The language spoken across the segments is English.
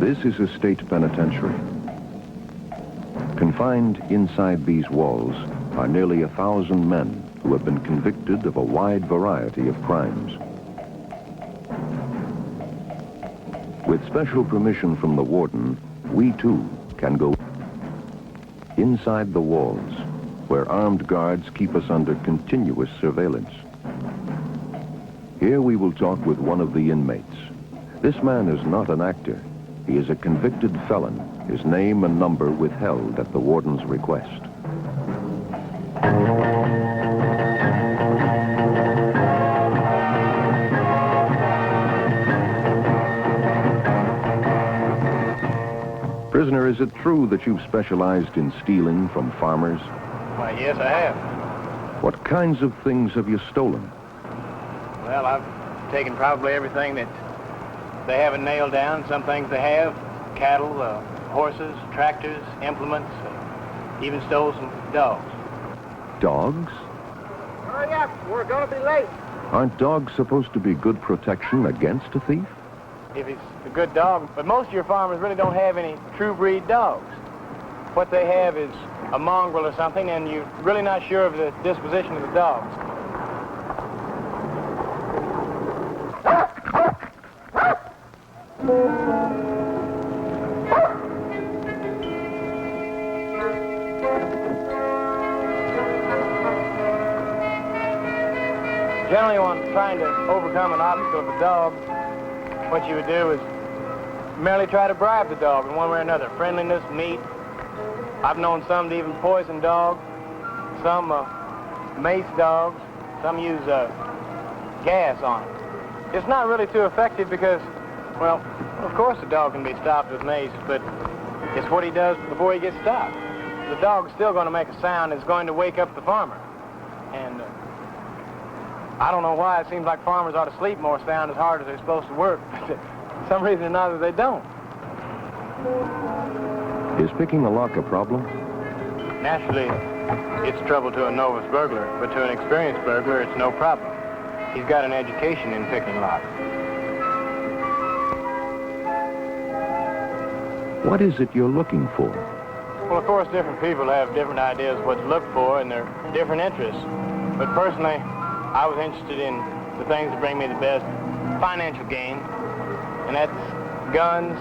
This is a state penitentiary. Confined inside these walls are nearly 1,000 men who have been convicted of a wide variety of crimes. With special permission from the warden, we too can go inside the walls, where armed guards keep us under continuous surveillance. Here we will talk with one of the inmates. This man is not an actor. He is a convicted felon, his name and number withheld at the warden's request. Prisoner, is it true that you've specialized in stealing from farmers? Why, yes, I have. What kinds of things have you stolen? Well, I've taken probably everything that they haven't nailed down. Some things they have, cattle, horses, tractors, implements, even stole some dogs. Dogs? Hurry up, we're going to be late. Aren't dogs supposed to be good protection against a thief? If he's a good dog, but most of your farmers really don't have any true breed dogs. What they have is a mongrel or something, and you're really not sure of the disposition of the dogs. Generally, when trying to overcome an obstacle of a dog, what you would do is merely try to bribe the dog in one way or another. Friendliness, meat. I've known some to even poison dogs, some mace dogs, some use gas on it. It's not really too effective because, well, of course the dog can be stopped with mace, but it's what he does before he gets stopped. The dog's still going to make a sound. It's going to wake up the farmer. And I don't know why. It seems like farmers ought to sleep more, sound as hard as they're supposed to work. But for some reason or another, they don't. Is picking a lock a problem? Naturally, it's trouble to a novice burglar, but to an experienced burglar, it's no problem. He's got an education in picking locks. What is it you're looking for? Well, of course, different people have different ideas of what to look for and their different interests. But personally, I was interested in the things that bring me the best financial gain, and that's guns,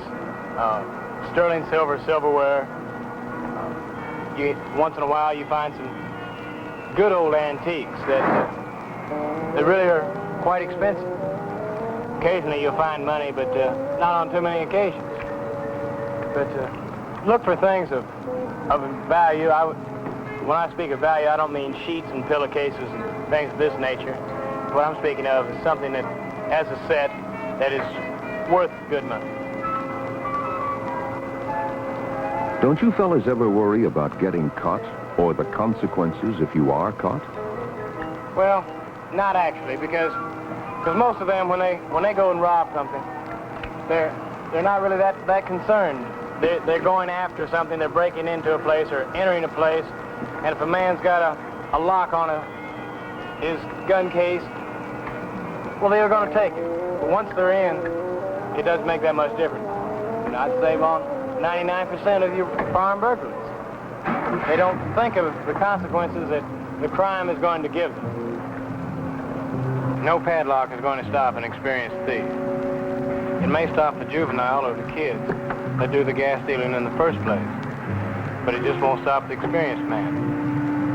sterling silver, silverware. Once in a while, you find some good old antiques that really are quite expensive. Occasionally, you'll find money, but not on too many occasions. But look for things of value. When I speak of value, I don't mean sheets and pillowcases and things of this nature. What I'm speaking of is something that has a set that is worth good money. Don't you fellas ever worry about getting caught or the consequences if you are caught? Well, not actually, because most of them, when they go and rob something, they're not really that concerned. They're going after something. They're breaking into a place or entering a place, and if a man's got a lock on his gun case, well, they're going to take it. But once they're in, it doesn't make that much difference. And I'd save on 99% of your farm burglaries. They don't think of the consequences that the crime is going to give them. No padlock is going to stop an experienced thief. It may stop the juvenile or the kids that do the gas stealing in the first place, but it just won't stop the experienced man.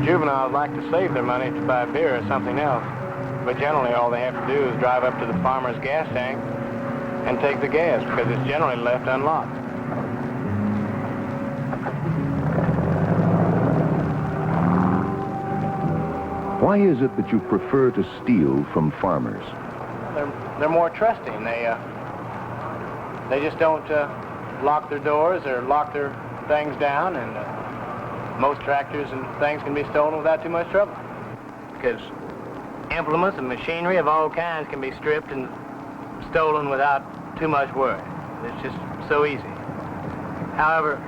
Juveniles like to save their money to buy beer or something else, but generally all they have to do is drive up to the farmer's gas tank and take the gas because it's generally left unlocked. Why is it that you prefer to steal from farmers? They're more trusting. They just don't lock their doors or lock their things down, and most tractors and things can be stolen without too much trouble. Because implements and machinery of all kinds can be stripped and stolen without too much worry. It's just so easy. However,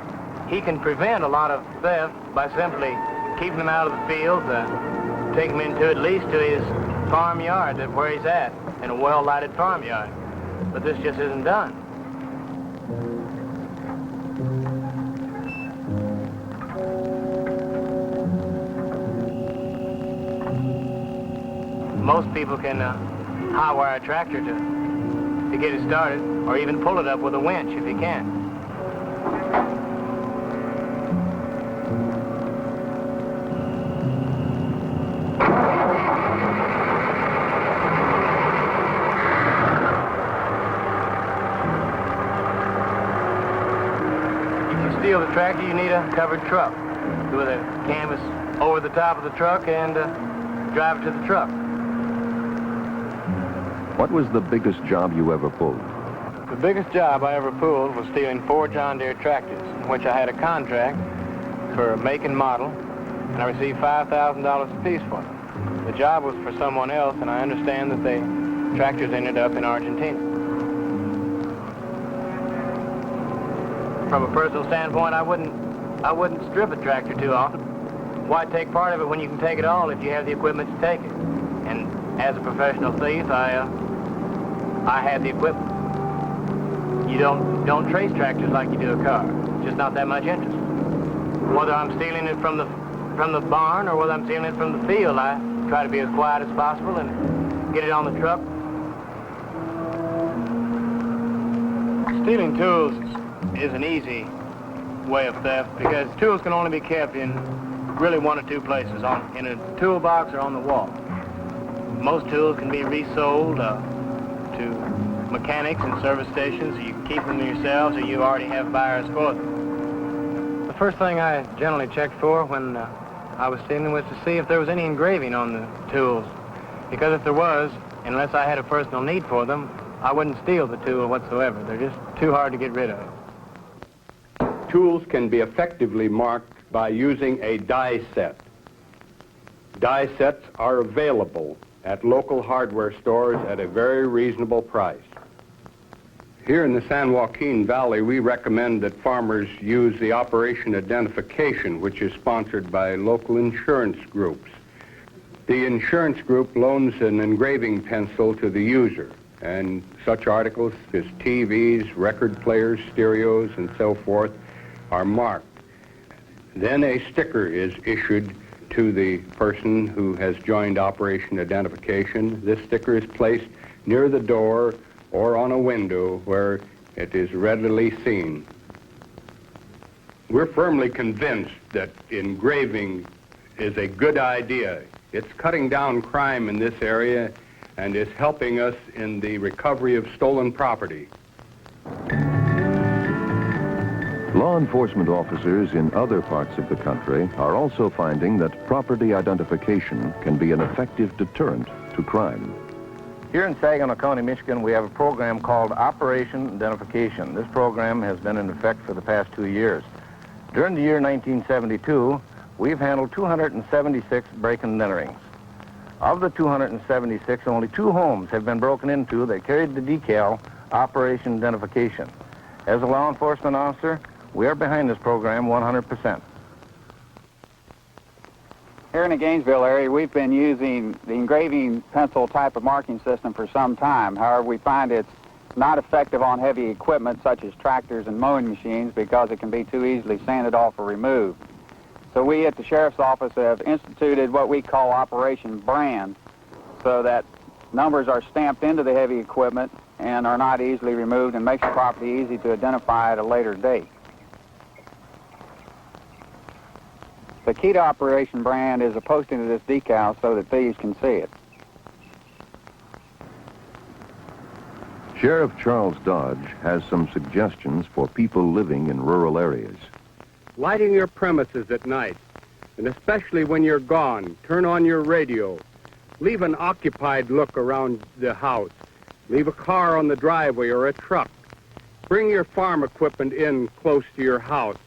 he can prevent a lot of theft by simply keeping them out of the fields, take them into at least to his farmyard, where he's at, in a well-lighted farmyard. But this just isn't done. most people can hot-wire a tractor to get it started, or even pull it up with a winch if he can. To steal the tractor, you need a covered truck with a canvas over the top of the truck and drive it to the truck. What was the biggest job you ever pulled? The biggest job I ever pulled was stealing 4 John Deere tractors, in which I had a contract for a make and model, and I received $5,000 apiece for them. The job was for someone else, and I understand that the tractors ended up in Argentina. From a personal standpoint, I wouldn't strip a tractor too often. Why take part of it when you can take it all if you have the equipment to take it? And as a professional thief, I had the equipment. You don't trace tractors like you do a car. Just not that much interest. Whether I'm stealing it from the barn or whether I'm stealing it from the field, I try to be as quiet as possible and get it on the truck. Stealing tools is an easy way of theft because tools can only be kept in really 1 or 2 places, in a toolbox or on the wall. Most tools can be resold to mechanics and service stations, so you can keep them yourselves or you already have buyers for them. The first thing I generally checked for when I was stealing was to see if there was any engraving on the tools, because if there was, unless I had a personal need for them, I wouldn't steal the tool whatsoever. They're just too hard to get rid of. Tools can be effectively marked by using a die set. Die sets are available at local hardware stores at a very reasonable price. Here in the San Joaquin Valley, we recommend that farmers use the operation identification, which is sponsored by local insurance groups. The insurance group loans an engraving pencil to the user, and such articles as TVs, record players, stereos, and so forth are marked. Then a sticker is issued to the person who has joined Operation Identification. This sticker is placed near the door or on a window where it is readily seen. We're firmly convinced that engraving is a good idea. It's cutting down crime in this area and is helping us in the recovery of stolen property. Law enforcement officers in other parts of the country are also finding that property identification can be an effective deterrent to crime. Here in Saginaw County, Michigan, we have a program called Operation Identification. This program has been in effect for the past 2 years. During the year 1972, we've handled 276 break-and enterings. Of the 276, only 2 homes have been broken into that carried the decal Operation Identification. As a law enforcement officer, we are behind this program 100%. Here in the Gainesville area, we've been using the engraving pencil type of marking system for some time. However, we find it's not effective on heavy equipment such as tractors and mowing machines because it can be too easily sanded off or removed. So we at the Sheriff's Office have instituted what we call Operation Brand, so that numbers are stamped into the heavy equipment and are not easily removed and makes the property easy to identify at a later date. The key to Operation Brand is a posting of this decal so that thieves can see it. Sheriff Charles Dodge has some suggestions for people living in rural areas. Lighting your premises at night, and especially when you're gone, turn on your radio. Leave an occupied look around the house. Leave a car on the driveway or a truck. Bring your farm equipment in close to your house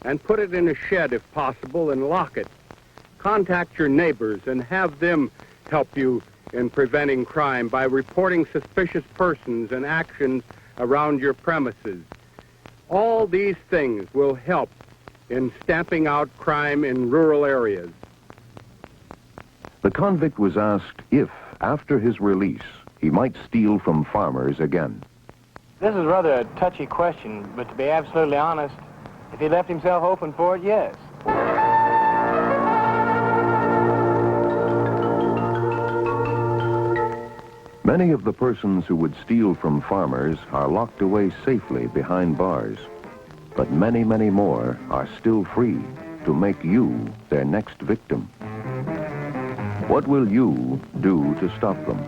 and put it in a shed if possible and lock it. Contact your neighbors and have them help you in preventing crime by reporting suspicious persons and actions around your premises. All these things will help in stamping out crime in rural areas. The convict was asked if, after his release, he might steal from farmers again. This is rather a touchy question, but to be absolutely honest, if he left himself open for it, yes. Many of the persons who would steal from farmers are locked away safely behind bars. But many, many more are still free to make you their next victim. What will you do to stop them?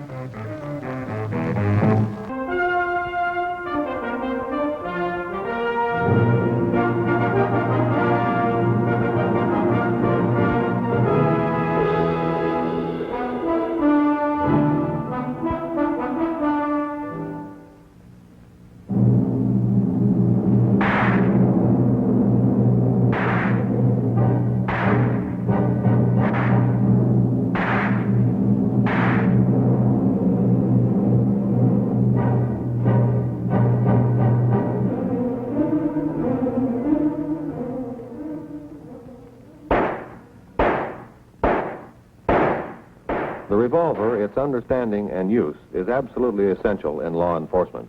The revolver, its understanding and use, is absolutely essential in law enforcement.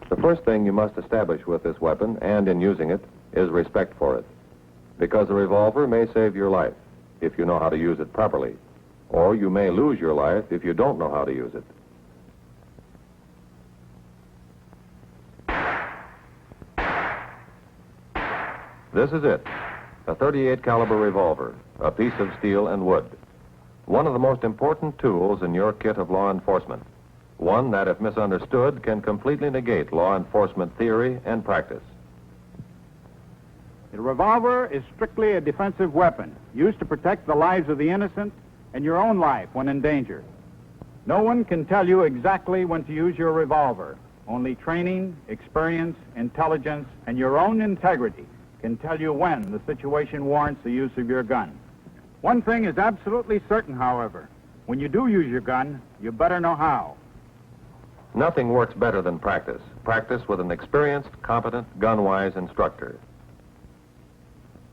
The first thing you must establish with this weapon and in using it is respect for it, because a revolver may save your life if you know how to use it properly, or you may lose your life if you don't know how to use it. This is it, a .38 caliber revolver, a piece of steel and wood. One of the most important tools in your kit of law enforcement. One that, if misunderstood, can completely negate law enforcement theory and practice. The revolver is strictly a defensive weapon, used to protect the lives of the innocent and your own life when in danger. No one can tell you exactly when to use your revolver. Only training, experience, intelligence, and your own integrity can tell you when the situation warrants the use of your gun. One thing is absolutely certain, however. When you do use your gun, you better know how. Nothing works better than practice. Practice with an experienced, competent, gun-wise instructor.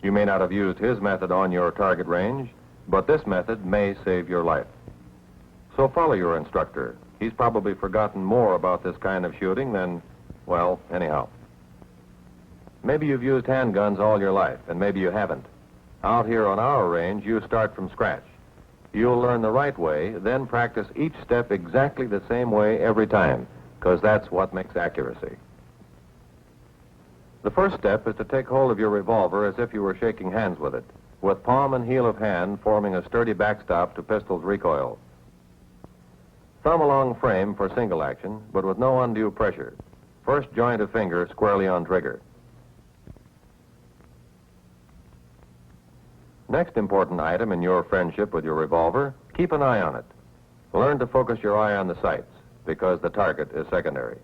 You may not have used his method on your target range, but this method may save your life. So follow your instructor. He's probably forgotten more about this kind of shooting than, well, anyhow. Maybe you've used handguns all your life, and maybe you haven't. Out here on our range, you start from scratch. You'll learn the right way, then practice each step exactly the same way every time, because that's what makes accuracy. The first step is to take hold of your revolver as if you were shaking hands with it, with palm and heel of hand forming a sturdy backstop to pistol's recoil. Thumb along frame for single action, but with no undue pressure. First joint of finger squarely on trigger. Next important item in your friendship with your revolver, keep an eye on it. Learn to focus your eye on the sights, because the target is secondary.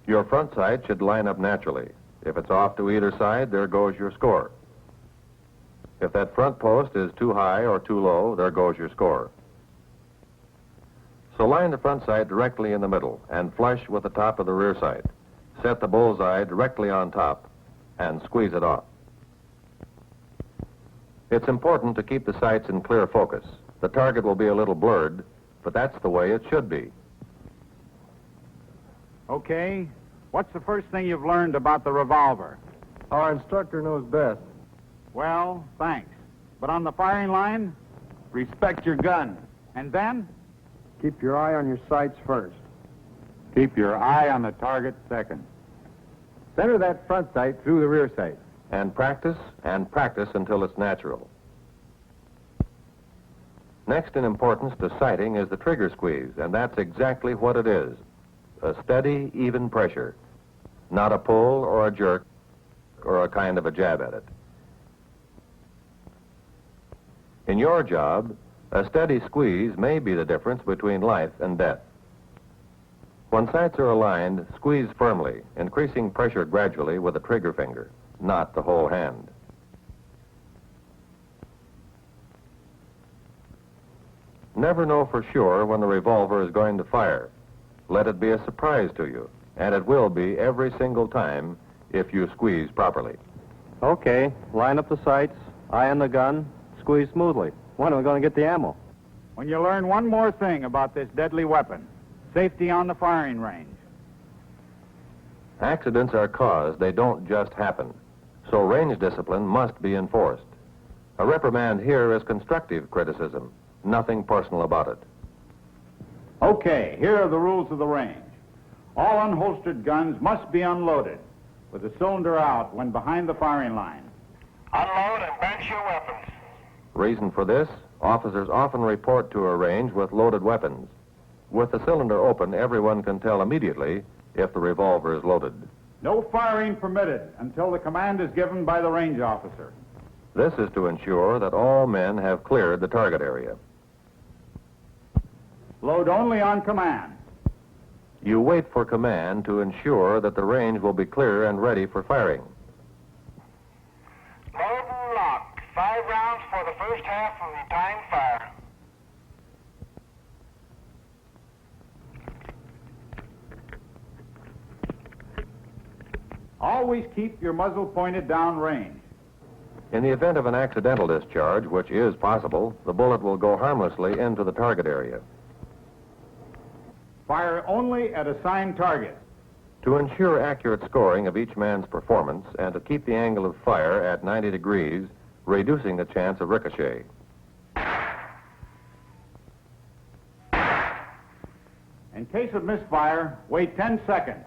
Your front sight should line up naturally. If it's off to either side, there goes your score. If that front post is too high or too low, there goes your score. So line the front sight directly in the middle and flush with the top of the rear sight. Set the bullseye directly on top and squeeze it off. It's important to keep the sights in clear focus. The target will be a little blurred, but that's the way it should be. Okay, what's the first thing you've learned about the revolver? Our instructor knows best. Well, thanks. But on the firing line? Respect your gun. And then? Keep your eye on your sights first. Keep your eye on the target second. Center that front sight through the rear sight. And practice until it's natural. Next in importance to sighting is the trigger squeeze, and that's exactly what it is. A steady, even pressure. Not a pull or a jerk or a kind of a jab at it. In your job, a steady squeeze may be the difference between life and death. When sights are aligned, squeeze firmly, increasing pressure gradually with the trigger finger, not the whole hand. Never know for sure when the revolver is going to fire. Let it be a surprise to you, and it will be every single time if you squeeze properly. Okay, line up the sights, eye on the gun, squeeze smoothly. When are we going to get the ammo? When you learn one more thing about this deadly weapon, safety on the firing range. Accidents are caused, they don't just happen. So range discipline must be enforced. A reprimand here is constructive criticism, nothing personal about it. Okay, here are the rules of the range. All unholstered guns must be unloaded with the cylinder out when behind the firing line. Unload and bench your weapons. Reason for this, officers often report to a range with loaded weapons. With the cylinder open, everyone can tell immediately if the revolver is loaded. No firing permitted until the command is given by the range officer. This is to ensure that all men have cleared the target area. Load only on command. You wait for command to ensure that the range will be clear and ready for firing. Load and lock. 5 rounds for the first half of the timed fire. Always keep your muzzle pointed down range. In the event of an accidental discharge, which is possible, the bullet will go harmlessly into the target area. Fire only at assigned target. To ensure accurate scoring of each man's performance and to keep the angle of fire at 90 degrees, reducing the chance of ricochet. In case of misfire, wait 10 seconds.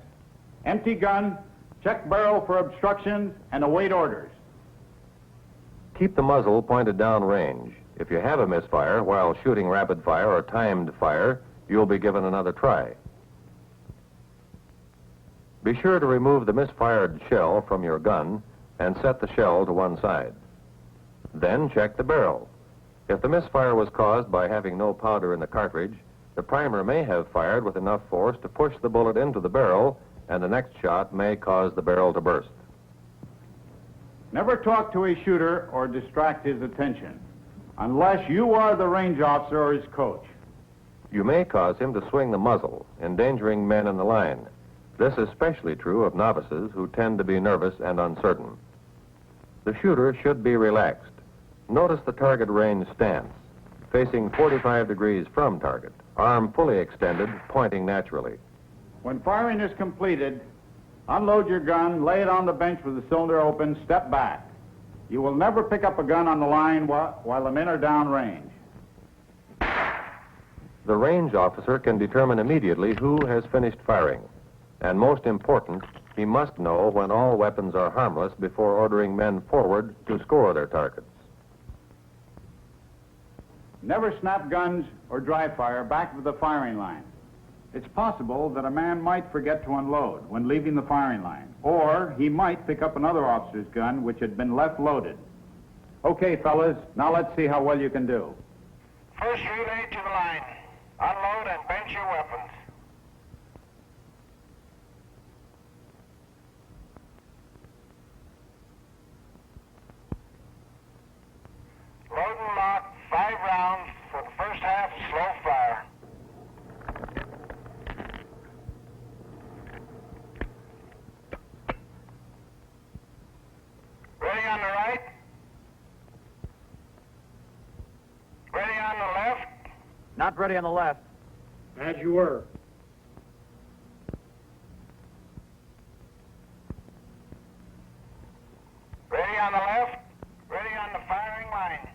Empty gun, check barrel for obstructions, and await orders. Keep the muzzle pointed down range. If you have a misfire while shooting rapid fire or timed fire, you'll be given another try. Be sure to remove the misfired shell from your gun and set the shell to one side. Then check the barrel. If the misfire was caused by having no powder in the cartridge, the primer may have fired with enough force to push the bullet into the barrel, and the next shot may cause the barrel to burst. Never talk to a shooter or distract his attention, unless you are the range officer or his coach. You may cause him to swing the muzzle, endangering men in the line. This is especially true of novices who tend to be nervous and uncertain. The shooter should be relaxed. Notice the target range stance, facing 45 degrees from target, arm fully extended, pointing naturally. When firing is completed, unload your gun, lay it on the bench with the cylinder open, step back. You will never pick up a gun on the line while the men are down range. The range officer can determine immediately who has finished firing. And most important, he must know when all weapons are harmless before ordering men forward to score their targets. Never snap guns or dry fire back to the firing line. It's possible that a man might forget to unload when leaving the firing line, or he might pick up another officer's gun which had been left loaded. Okay, fellas, now let's see how well you can do. First relay to the line. Unload and bench your weapons. Load and lock, 5 rounds for the first half, slow fire. Ready on the right? Ready on the left? Not ready on the left. As you were. Ready on the left, ready on the firing line.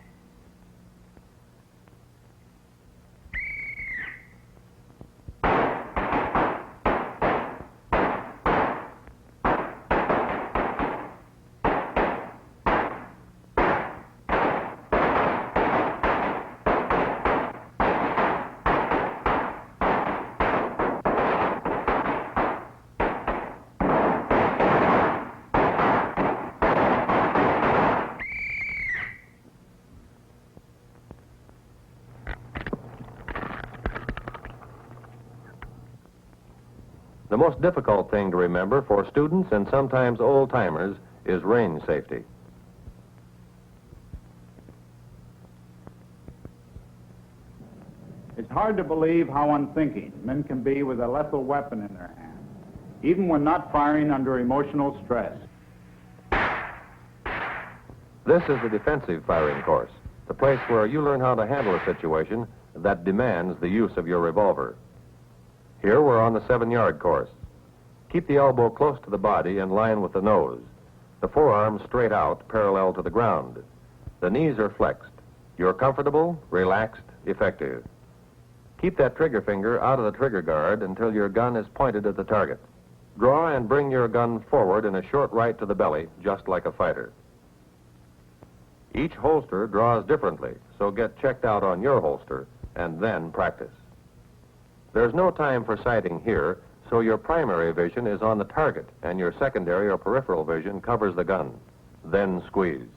The most difficult thing to remember for students and sometimes old-timers is range safety. It's hard to believe how unthinking men can be with a lethal weapon in their hand, even when not firing under emotional stress. This is the defensive firing course, the place where you learn how to handle a situation that demands the use of your revolver. Here we're on the 7-yard course. Keep the elbow close to the body in line with the nose. The forearm straight out, parallel to the ground. The knees are flexed. You're comfortable, relaxed, effective. Keep that trigger finger out of the trigger guard until your gun is pointed at the target. Draw and bring your gun forward in a short right to the belly, just like a fighter. Each holster draws differently, so get checked out on your holster and then practice. There's no time for sighting here, so your primary vision is on the target and your secondary or peripheral vision covers the gun. Then squeeze.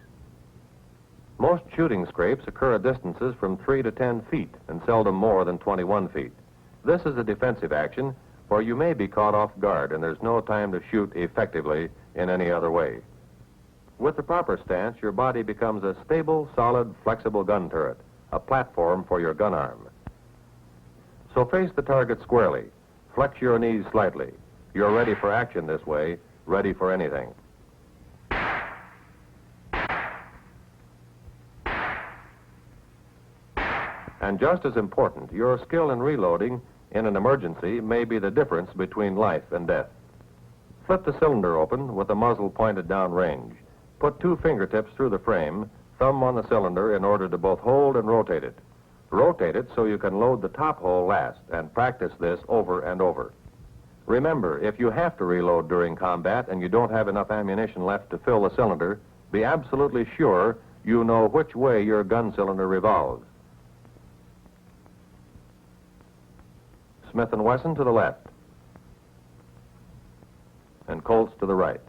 Most shooting scrapes occur at distances from 3 to 10 feet and seldom more than 21 feet. This is a defensive action, for you may be caught off guard and there's no time to shoot effectively in any other way. With the proper stance, your body becomes a stable, solid, flexible gun turret, a platform for your gun arm. So face the target squarely. Flex your knees slightly. You're ready for action this way, ready for anything. And just as important, your skill in reloading in an emergency may be the difference between life and death. Flip the cylinder open with the muzzle pointed down range. Put 2 fingertips through the frame, thumb on the cylinder in order to both hold and rotate it. Rotate it so you can load the top hole last and practice this over and over. Remember, if you have to reload during combat and you don't have enough ammunition left to fill the cylinder, be absolutely sure you know which way your gun cylinder revolves. Smith & Wesson to the left, and Colts to the right.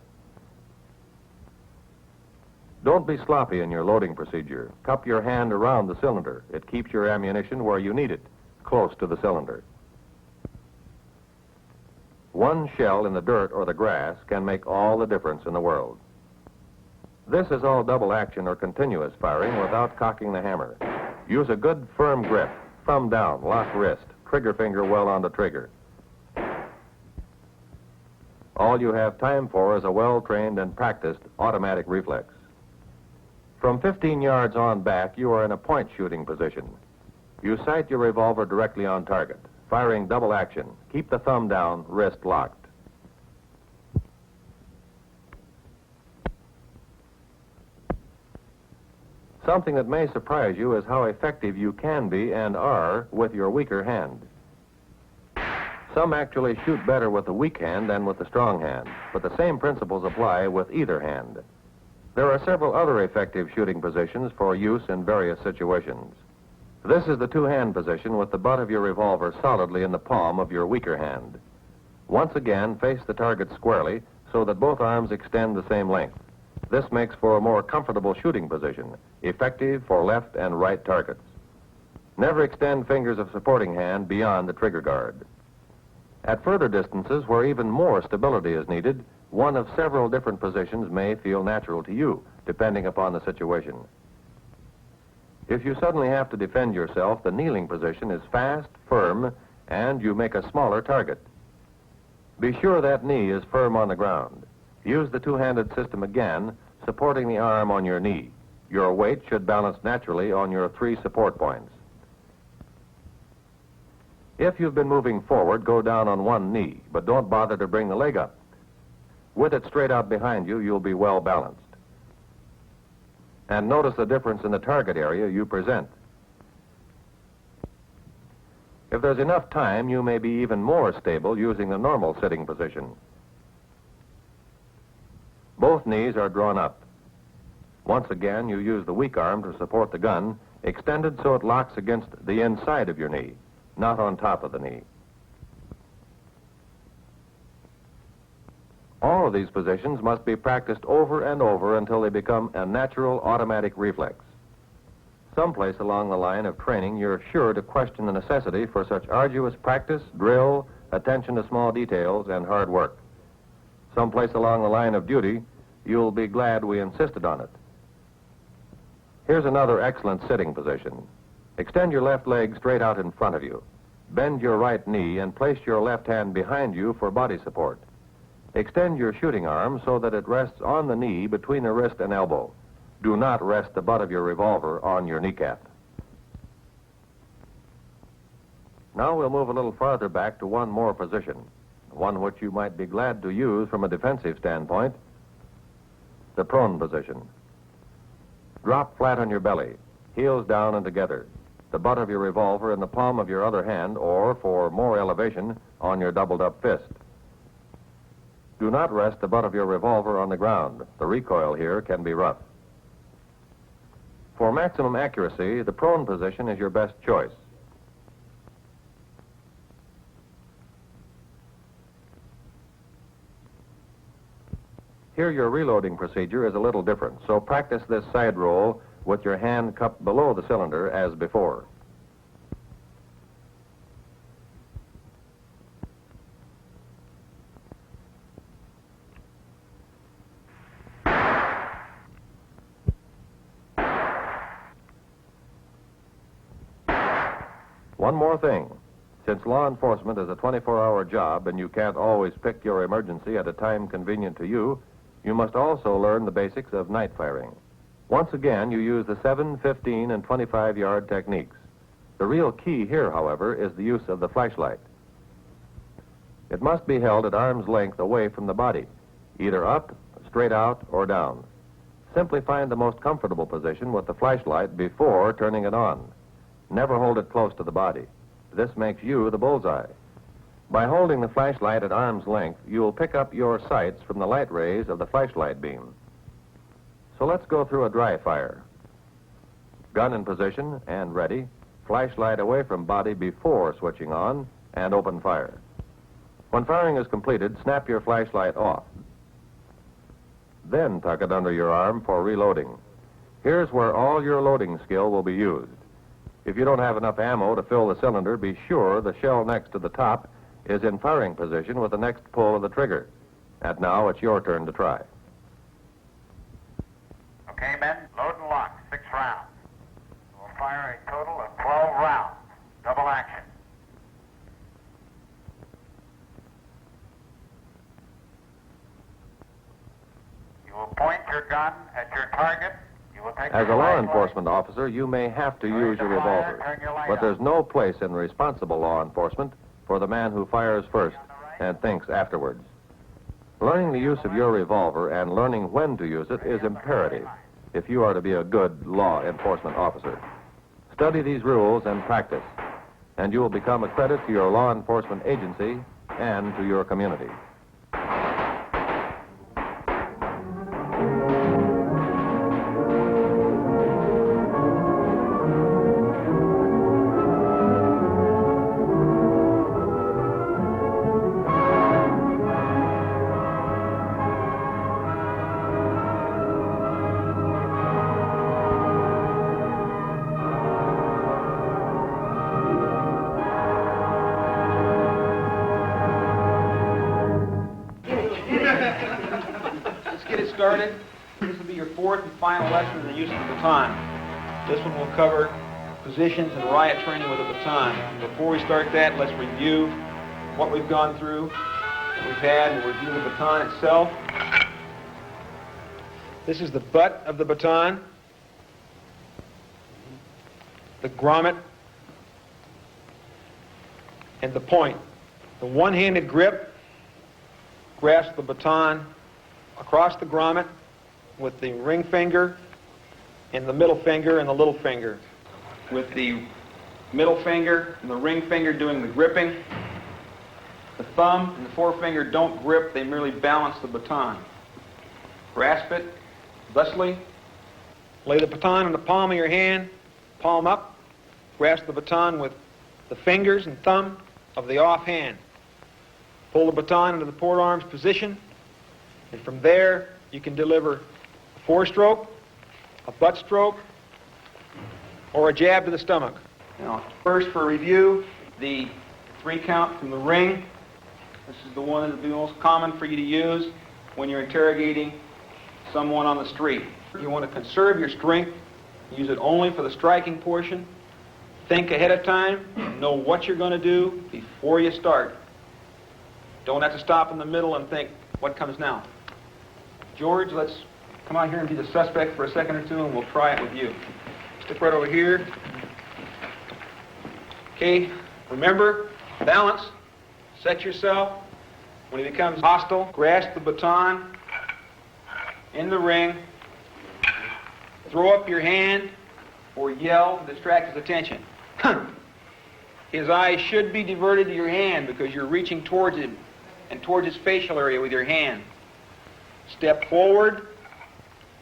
Don't be sloppy in your loading procedure. Cup your hand around the cylinder. It keeps your ammunition where you need it, close to the cylinder. One shell in the dirt or the grass can make all the difference in the world. This is all double action or continuous firing without cocking the hammer. Use a good firm grip, thumb down, lock wrist, trigger finger well on the trigger. All you have time for is a well-trained and practiced automatic reflex. From 15 yards on back, you are in a point shooting position. You sight your revolver directly on target, firing double action. Keep the thumb down, wrist locked. Something that may surprise you is how effective you can be and are with your weaker hand. Some actually shoot better with the weak hand than with the strong hand, but the same principles apply with either hand. There are several other effective shooting positions for use in various situations. This is the two-hand position with the butt of your revolver solidly in the palm of your weaker hand. Once again, face the target squarely so that both arms extend the same length. This makes for a more comfortable shooting position, effective for left and right targets. Never extend fingers of supporting hand beyond the trigger guard. At further distances where even more stability is needed, one of several different positions may feel natural to you, depending upon the situation. If you suddenly have to defend yourself, the kneeling position is fast, firm, and you make a smaller target. Be sure that knee is firm on the ground. Use the two-handed system again, supporting the arm on your knee. Your weight should balance naturally on your 3 support points. If you've been moving forward, go down on one knee, but don't bother to bring the leg up. With it straight out behind you, you'll be well balanced. And notice the difference in the target area you present. If there's enough time, you may be even more stable using the normal sitting position. Both knees are drawn up. Once again, you use the weak arm to support the gun, extended so it locks against the inside of your knee, not on top of the knee. All of these positions must be practiced over and over until they become a natural automatic reflex. Someplace along the line of training, you're sure to question the necessity for such arduous practice, drill, attention to small details, and hard work. Someplace along the line of duty, you'll be glad we insisted on it. Here's another excellent sitting position. Extend your left leg straight out in front of you. Bend your right knee and place your left hand behind you for body support. Extend your shooting arm so that it rests on the knee between the wrist and elbow. Do not rest the butt of your revolver on your kneecap. Now we'll move a little farther back to one more position, one which you might be glad to use from a defensive standpoint, the prone position. Drop flat on your belly, heels down and together. the butt of your revolver in the palm of your other hand, or, for more elevation, on your doubled-up fist. Do not rest the butt of your revolver on the ground. The recoil here can be rough. For maximum accuracy, the prone position is your best choice. Here your reloading procedure is a little different, so practice this side roll with your hand cupped below the cylinder as before. One more thing. Since law enforcement is a 24-hour job and you can't always pick your emergency at a time convenient to you, you must also learn the basics of night firing. Once again, you use the 7, 15, and 25-yard techniques. The real key here, however, is the use of the flashlight. It must be held at arm's length away from the body, either up, straight out, or down. Simply find the most comfortable position with the flashlight before turning it on. Never hold it close to the body. This makes you the bullseye. By holding the flashlight at arm's length, you'll pick up your sights from the light rays of the flashlight beam. So let's go through a dry fire. Gun in position and ready. Flashlight away from body before switching on, and open fire. When firing is completed, snap your flashlight off. Then tuck it under your arm for reloading. Here's where all your loading skill will be used. If you don't have enough ammo to fill the cylinder, be sure the shell next to the top is in firing position with the next pull of the trigger. And now it's your turn to try. Okay, men, load and lock, 6 rounds. We'll fire a total of 12 rounds. Double action. You will point your gun at your target. You will take As a your law flashlight. enforcement officer, you may have to use your revolver, but there's no place in responsible law enforcement for the man who fires first and thinks afterwards. Learning the use of your revolver and learning when to use it is imperative if you are to be a good law enforcement officer. Study these rules and practice, and you will become a credit to your law enforcement agency and to your community. Started. This will be your 4th and final lesson in the use of the baton. This one will cover positions and riot training with a baton. Before we start that, let's review what we've gone through, what we've had, and review the baton itself. This is the butt of the baton, the grommet, and the point. The one-handed grip grasps the baton across the grommet with the ring finger and the middle finger and the little finger. With the middle finger and the ring finger doing the gripping. The thumb and the forefinger don't grip, they merely balance the baton. Grasp it thusly. Lay the baton in the palm of your hand, palm up. Grasp the baton with the fingers and thumb of the off hand. Pull the baton into the port arms position. And from there, you can deliver a 4-stroke, a butt stroke, or a jab to the stomach. Now, first for review, the 3-count from the ring. This is the one that will be most common for you to use when you're interrogating someone on the street. You want to conserve your strength, use it only for the striking portion. Think ahead of time, know what you're going to do before you start. Don't have to stop in the middle and think, what comes now? George, let's come out here and be the suspect for a second or two, and we'll try it with you. Stick right over here. Okay, remember, balance, set yourself. When he becomes hostile, grasp the baton in the ring, throw up your hand, or yell to distract his attention. His eyes should be diverted to your hand because you're reaching towards him and towards his facial area with your hand. Step forward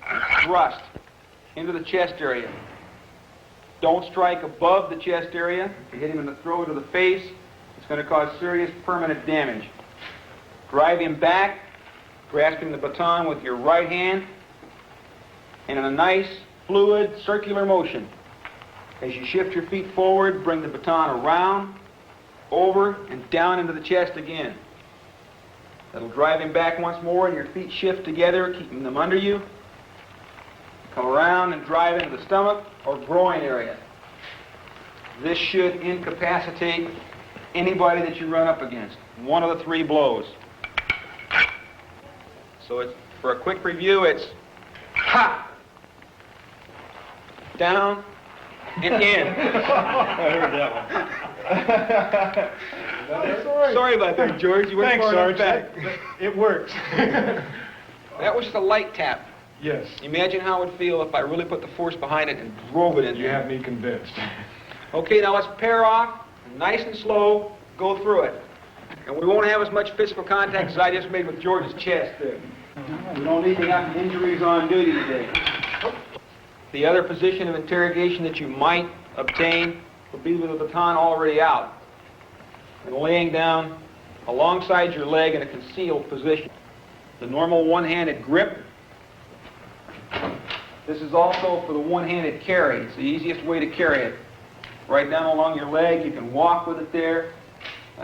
and thrust into the chest area. Don't strike above the chest area. If you hit him in the throat or the face, it's going to cause serious permanent damage. Drive him back, grasping the baton with your right hand, and in a nice, fluid, circular motion. As you shift your feet forward, bring the baton around, over, and down into the chest again. That'll drive him back once more, and your feet shift together, keeping them under you. Come around and drive into the stomach or groin area. This should incapacitate anybody that you run up against. One of the 3 blows. So it's, for a quick review, it's ha, down, and in. I heard that one. Sorry about that, George. You went Thanks, far enough Sarge. back. It works. That was just a light tap. Yes. Imagine how it would feel if I really put the force behind it and drove it in You there. have me convinced. Okay, now let's pair off, nice and slow, go through it. And we won't have as much physical contact as I just made with George's chest there. We don't need to have injuries on duty today. The other position of interrogation that you might obtain would be with the baton already out and laying down alongside your leg in a concealed position. The normal one-handed grip. This is also for the one-handed carry. It's the easiest way to carry it. Right down along your leg, you can walk with it there.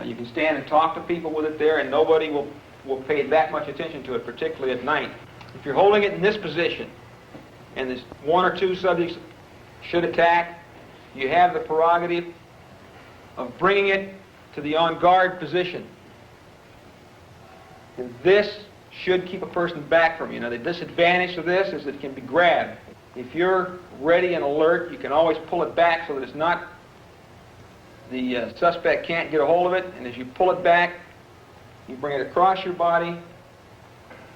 You can stand and talk to people with it there, and nobody will pay that much attention to it, particularly at night. If you're holding it in this position, and there's 1 or 2 subjects should attack, you have the prerogative of bringing it to the on-guard position. And this should keep a person back from you. Now, the disadvantage of this is that it can be grabbed. If you're ready and alert, you can always pull it back so that it's not, the suspect can't get a hold of it, and as you pull it back, you bring it across your body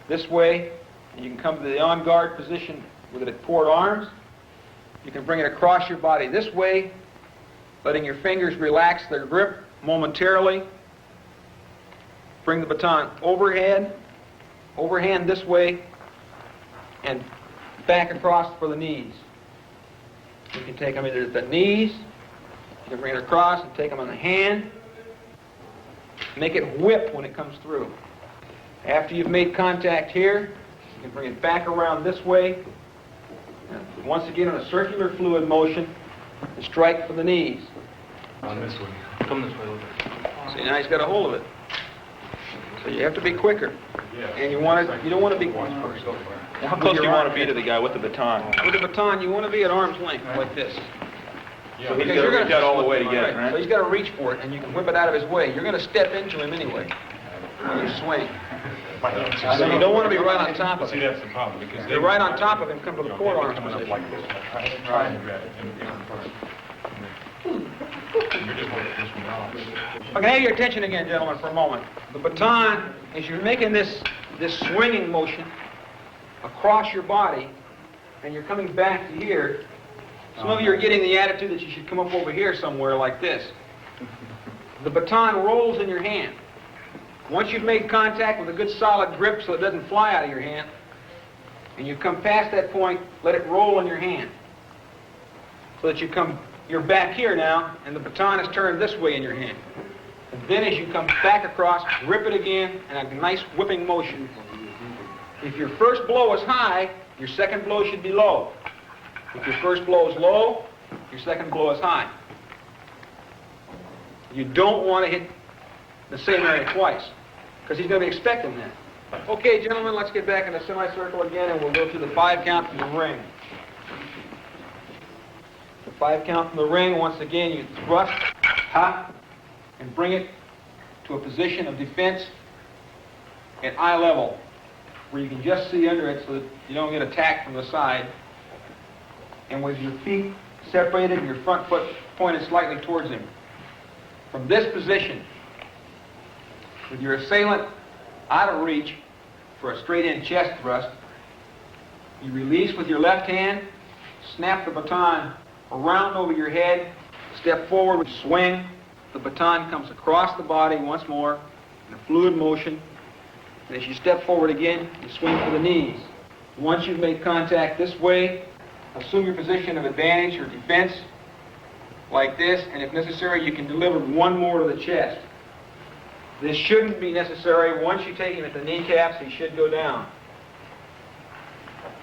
this way, and you can come to the on-guard position with it at port arms. You can bring it across your body this way, letting your fingers relax their grip momentarily. Bring the baton overhand this way, and back across for the knees. You can take them either at the knees, you can bring it across and take them on the hand. Make it whip when it comes through. After you've made contact here, you can bring it back around this way, and once again in a circular fluid motion, and strike for the knees. On this way. Come this way a little bit. See, now he's got a hold of it. So you have to be quicker. And you don't want to be... How close do you want to be to the guy with the baton? With the baton, you want to be at arm's length, like this. So he's got to reach out all the way to get it, right? So he's got to reach for it, and you can whip it out of his way. You're going to step into him anyway when you swing. So you don't want to be right on top of him. See, that's the problem. Because If you're right on top of him, come to the port arms coming up position. like this. Trying to grab it in front. You're just holding this one off. I can have your attention again, gentlemen, for a moment. The baton, as you're making this swinging motion across your body, and you're coming back to here, some of you are getting the attitude that you should come up over here somewhere like this. The baton rolls in your hand. Once you've made contact with a good solid grip so it doesn't fly out of your hand, and you've come past that point, let it roll in your hand. So that you're back here now, and the baton is turned this way in your hand. And then as you come back across, grip it again in a nice whipping motion. If your first blow is high, your second blow should be low. If your first blow is low, your second blow is high. You don't want to hit the same area twice, because he's going to be expecting that. Okay, gentlemen, let's get back in the semicircle again, and we'll go through the 5 count from the ring. The 5 count from the ring, once again, you thrust, ha, and bring it to a position of defense at eye level, where you can just see under it so that you don't get attacked from the side. And with your feet separated and your front foot pointed slightly towards him. From this position, with your assailant out of reach for a straight-in chest thrust, you release with your left hand, snap the baton around over your head, Step forward, swing. The baton comes across the body once more in a fluid motion. And as you step forward again, you swing for the knees. Once you've made contact this way, assume your position of advantage or defense like this, and if necessary, you can deliver one more to the chest. This shouldn't be necessary. Once you take him at the kneecaps, he should go down.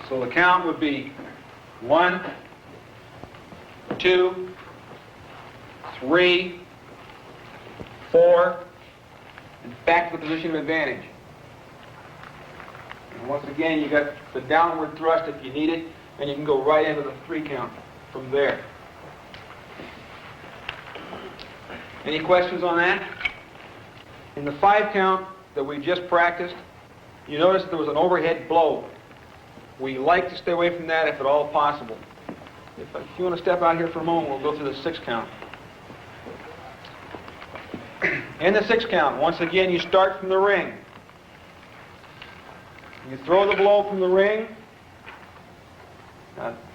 So the count would be 1, 2, 3, 4, and back to the position of advantage. And once again, you got the downward thrust if you need it, and you can go right into the 3 count from there. Any questions on that? In the 5 count that we just practiced, you notice there was an overhead blow. We like to stay away from that if at all possible. If you want to step out here for a moment, we'll go through the 6 count. In the 6 count, once again, you start from the ring. You throw the blow from the ring.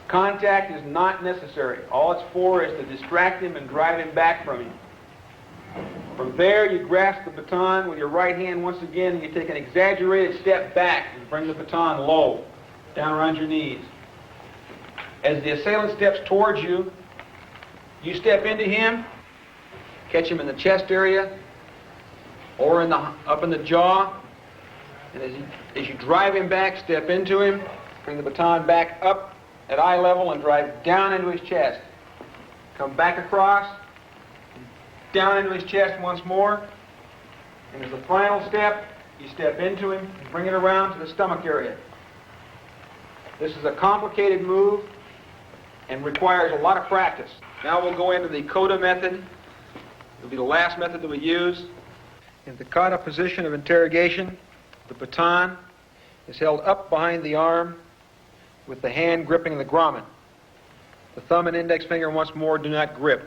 Contact is not necessary. All it's for is to distract him and drive him back from you. From there, you grasp the baton with your right hand once again, and you take an exaggerated step back and bring the baton low, down around your knees. As the assailant steps towards you, you step into him, catch him in the chest area, or up in the jaw, and as you drive him back, step into him, bring the baton back up at eye level and drive down into his chest. Come back across, down into his chest once more, and as the final step, you step into him and bring it around to the stomach area. This is a complicated move and requires a lot of practice. Now we'll go into the kata method. It'll be the last method that we use. In the kata position of interrogation, the baton is held up behind the arm with the hand gripping the grommet. The thumb and index finger once more do not grip.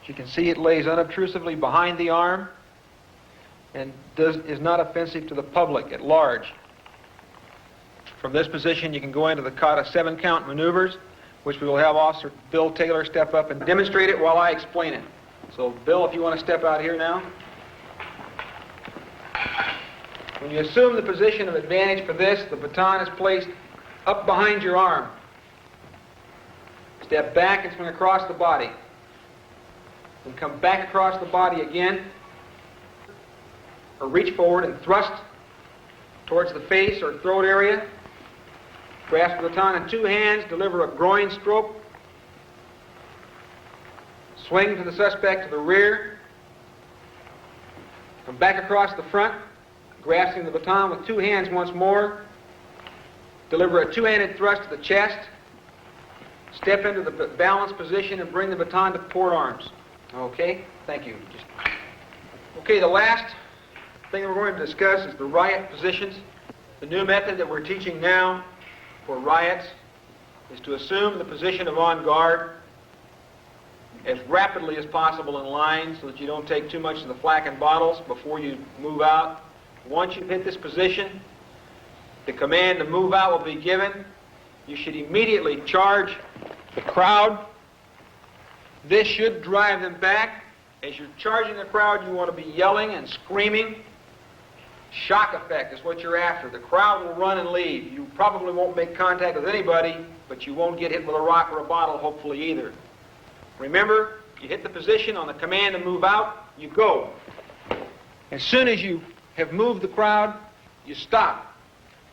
As you can see, it lays unobtrusively behind the arm and is not offensive to the public at large. From this position, you can go into the kata 7-count maneuvers, which we will have Officer Bill Taylor step up and demonstrate it while I explain it. So, Bill, if you want to step out here now. When you assume the position of advantage for this, the baton is placed up behind your arm. Step back and swing across the body. Then come back across the body again, or reach forward and thrust towards the face or throat area. Grasp the baton in 2 hands, deliver a groin stroke. Swing to the suspect to the rear. Come back across the front, grasping the baton with 2 hands once more. Deliver a 2-handed thrust to the chest. Step into the balanced position and bring the baton to port arms. Okay? Thank you. Okay, the last thing we're going to discuss is the riot positions. The new method that we're teaching now for riots is to assume the position of on guard as rapidly as possible in line so that you don't take too much of the flak and bottles before you move out. Once you've hit this position, the command to move out will be given. You should immediately charge the crowd. This should drive them back. As you're charging the crowd, you want to be yelling and screaming. Shock effect is what you're after. The crowd will run and leave. You probably won't make contact with anybody, but you won't get hit with a rock or a bottle, hopefully, either. Remember, you hit the position on the command to move out, you go. As soon as you have moved the crowd, you stop.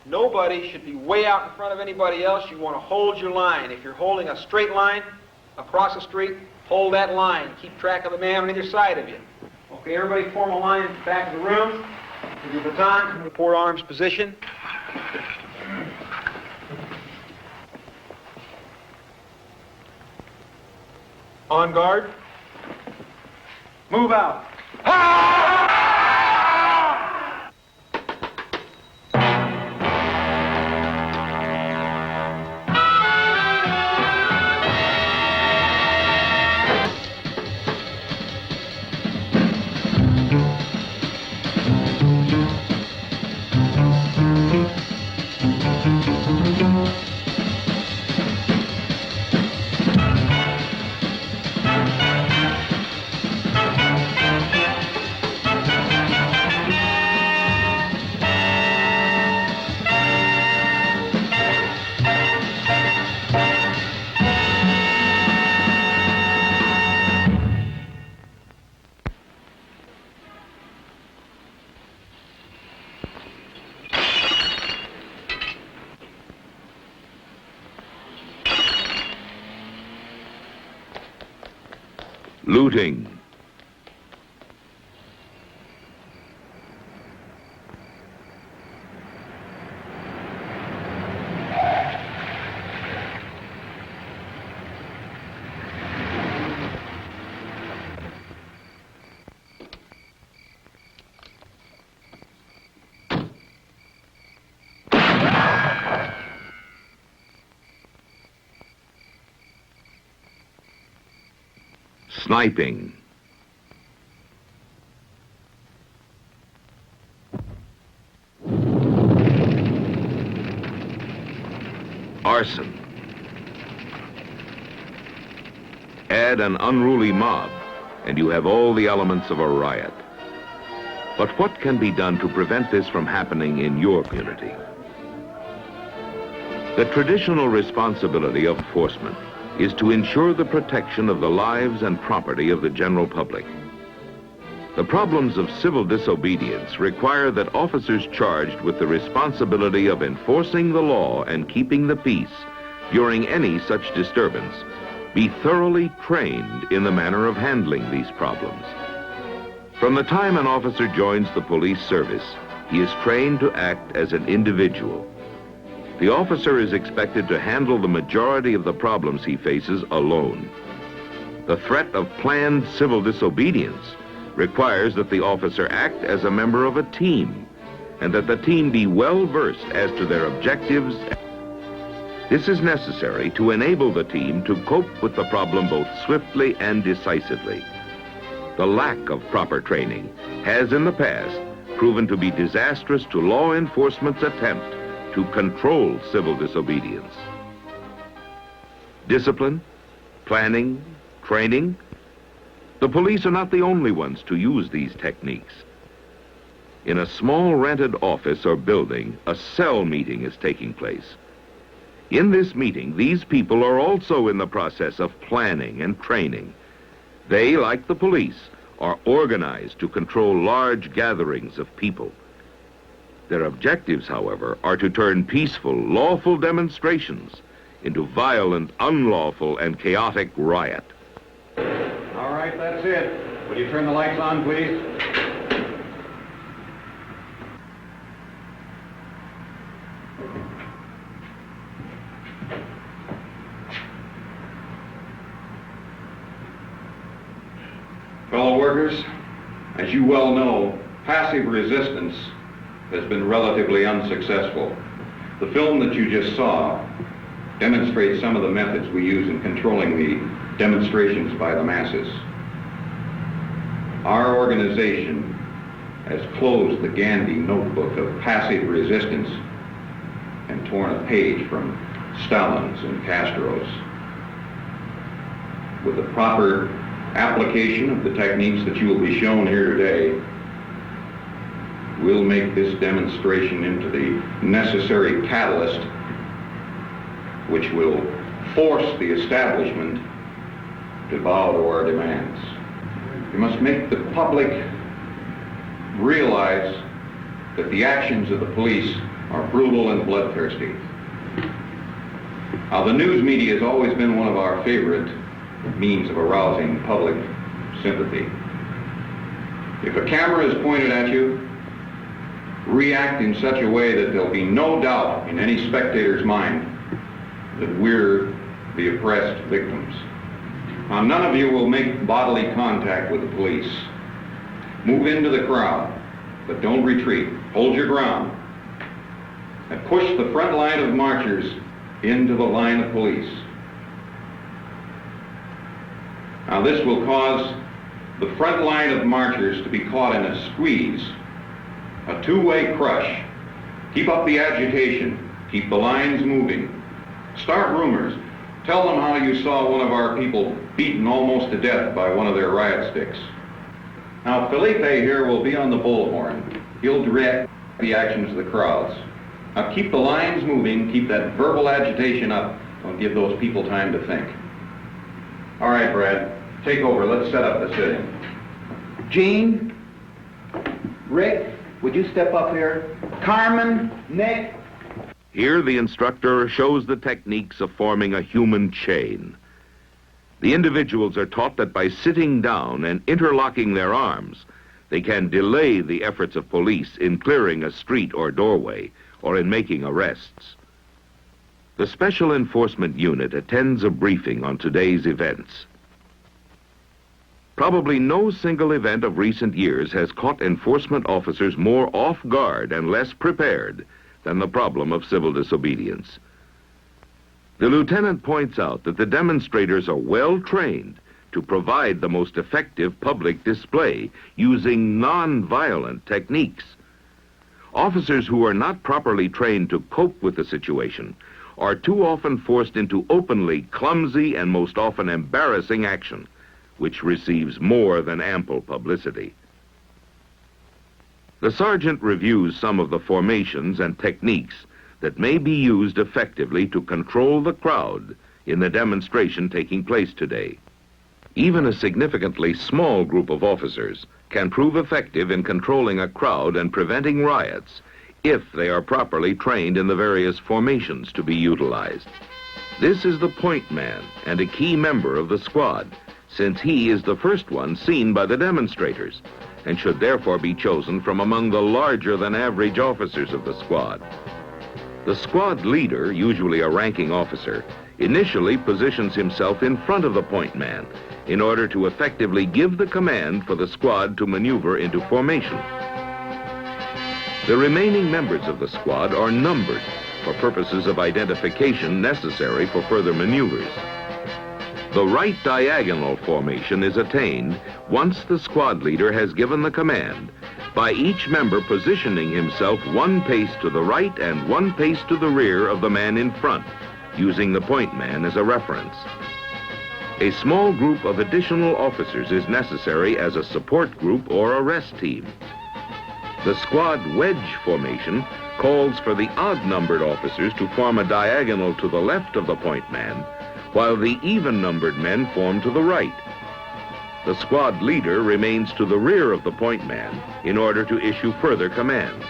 Nobody should be way out in front of anybody else. You want to hold your line. If you're holding a straight line across the street, hold that line. Keep track of the man on either side of you. Okay, everybody form a line at the back of the room with your baton in the port arms position. On guard. Move out. looting, sniping, arson. Add an unruly mob, and you have all the elements of a riot. But what can be done to prevent this from happening in your community? The traditional responsibility of enforcement is to ensure the protection of the lives and property of the general public. The problems of civil disobedience require that officers charged with the responsibility of enforcing the law and keeping the peace during any such disturbance be thoroughly trained in the manner of handling these problems. From the time an officer joins the police service, he is trained to act as an individual. The officer is expected to handle the majority of the problems he faces alone. The threat of planned civil disobedience requires that the officer act as a member of a team, and that the team be well versed as to their objectives. This is necessary to enable the team to cope with the problem both swiftly and decisively. The lack of proper training has in the past proven to be disastrous to law enforcement's attempt to control civil disobedience. Discipline, planning, training. The police are not the only ones to use these techniques. In a small rented office or building, a cell meeting is taking place. In this meeting, these people are also in the process of planning and training. They, like the police, are organized to control large gatherings of people. Their objectives, however, are to turn peaceful, lawful demonstrations into violent, unlawful, and chaotic riot. All right, that's it. Will you turn the lights on, please? Fellow workers, as you well know, passive resistance has been relatively unsuccessful. The film that you just saw demonstrates some of the methods we use in controlling the demonstrations by the masses. Our organization has closed the Gandhi notebook of passive resistance and torn a page from Stalin's and Castro's. With the proper application of the techniques that you will be shown here today, we'll make this demonstration into the necessary catalyst which will force the establishment to bow to our demands. We must make the public realize that the actions of the police are brutal and bloodthirsty. Now, the news media has always been one of our favorite means of arousing public sympathy. If a camera is pointed at you, react in such a way that there'll be no doubt in any spectator's mind that we're the oppressed victims. Now, none of you will make bodily contact with the police. Move into the crowd, but don't retreat. Hold your ground. And push the front line of marchers into the line of police. Now, this will cause the front line of marchers to be caught in a squeeze, a two-way crush. Keep up the agitation. Keep the lines moving. Start rumors. Tell them how you saw one of our people beaten almost to death by one of their riot sticks. Now, Felipe here will be on the bullhorn. He'll direct the actions of the crowds. Now, keep the lines moving. Keep that verbal agitation up. Don't give those people time to think. All right, Brad. Take over. Let's set up the sitting. Gene, Rick, would you step up here? Carmen, Nick. Here the instructor shows the techniques of forming a human chain. The individuals are taught that by sitting down and interlocking their arms, they can delay the efforts of police in clearing a street or doorway or in making arrests. The Special Enforcement Unit attends a briefing on today's events. Probably no single event of recent years has caught enforcement officers more off guard and less prepared than the problem of civil disobedience. The lieutenant points out that the demonstrators are well trained to provide the most effective public display using non-violent techniques. Officers who are not properly trained to cope with the situation are too often forced into openly clumsy and most often embarrassing action, which receives more than ample publicity. The sergeant reviews some of the formations and techniques that may be used effectively to control the crowd in the demonstration taking place today. Even a significantly small group of officers can prove effective in controlling a crowd and preventing riots if they are properly trained in the various formations to be utilized. This is the point man and a key member of the squad, since he is the first one seen by the demonstrators and should therefore be chosen from among the larger than average officers of the squad. The squad leader, usually a ranking officer, initially positions himself in front of the point man in order to effectively give the command for the squad to maneuver into formation. The remaining members of the squad are numbered for purposes of identification necessary for further maneuvers. The right diagonal formation is attained once the squad leader has given the command, by each member positioning himself one pace to the right and one pace to the rear of the man in front, using the point man as a reference. A small group of additional officers is necessary as a support group or arrest team. The squad wedge formation calls for the odd-numbered officers to form a diagonal to the left of the point man, while the even-numbered men form to the right. The squad leader remains to the rear of the point man in order to issue further commands.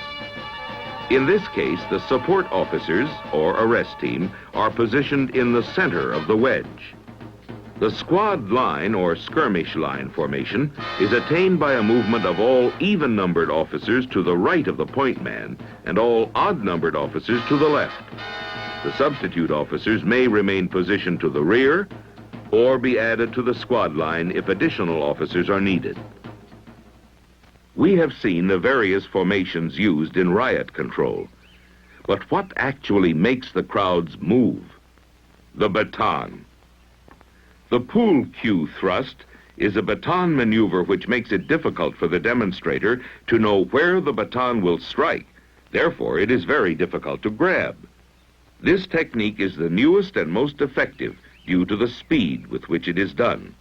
In this case, the support officers, or arrest team, are positioned in the center of the wedge. The squad line, or skirmish line formation, is attained by a movement of all even-numbered officers to the right of the point man and all odd-numbered officers to the left. The substitute officers may remain positioned to the rear or be added to the squad line if additional officers are needed. We have seen the various formations used in riot control, but what actually makes the crowds move? The baton. The pool cue thrust is a baton maneuver which makes it difficult for the demonstrator to know where the baton will strike. Therefore, it is very difficult to grab. This technique is the newest and most effective due to the speed with which it is done.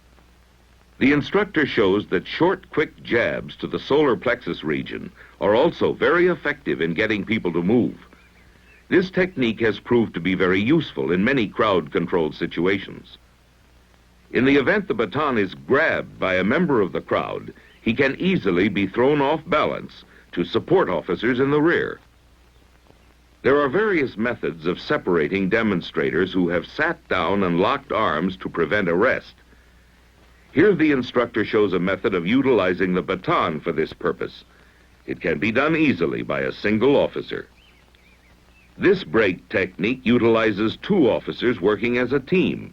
The instructor shows that short, quick jabs to the solar plexus region are also very effective in getting people to move. This technique has proved to be very useful in many crowd-controlled situations. In the event the baton is grabbed by a member of the crowd, he can easily be thrown off balance to support officers in the rear. There are various methods of separating demonstrators who have sat down and locked arms to prevent arrest. Here the instructor shows a method of utilizing the baton for this purpose. It can be done easily by a single officer. This break technique utilizes two officers working as a team.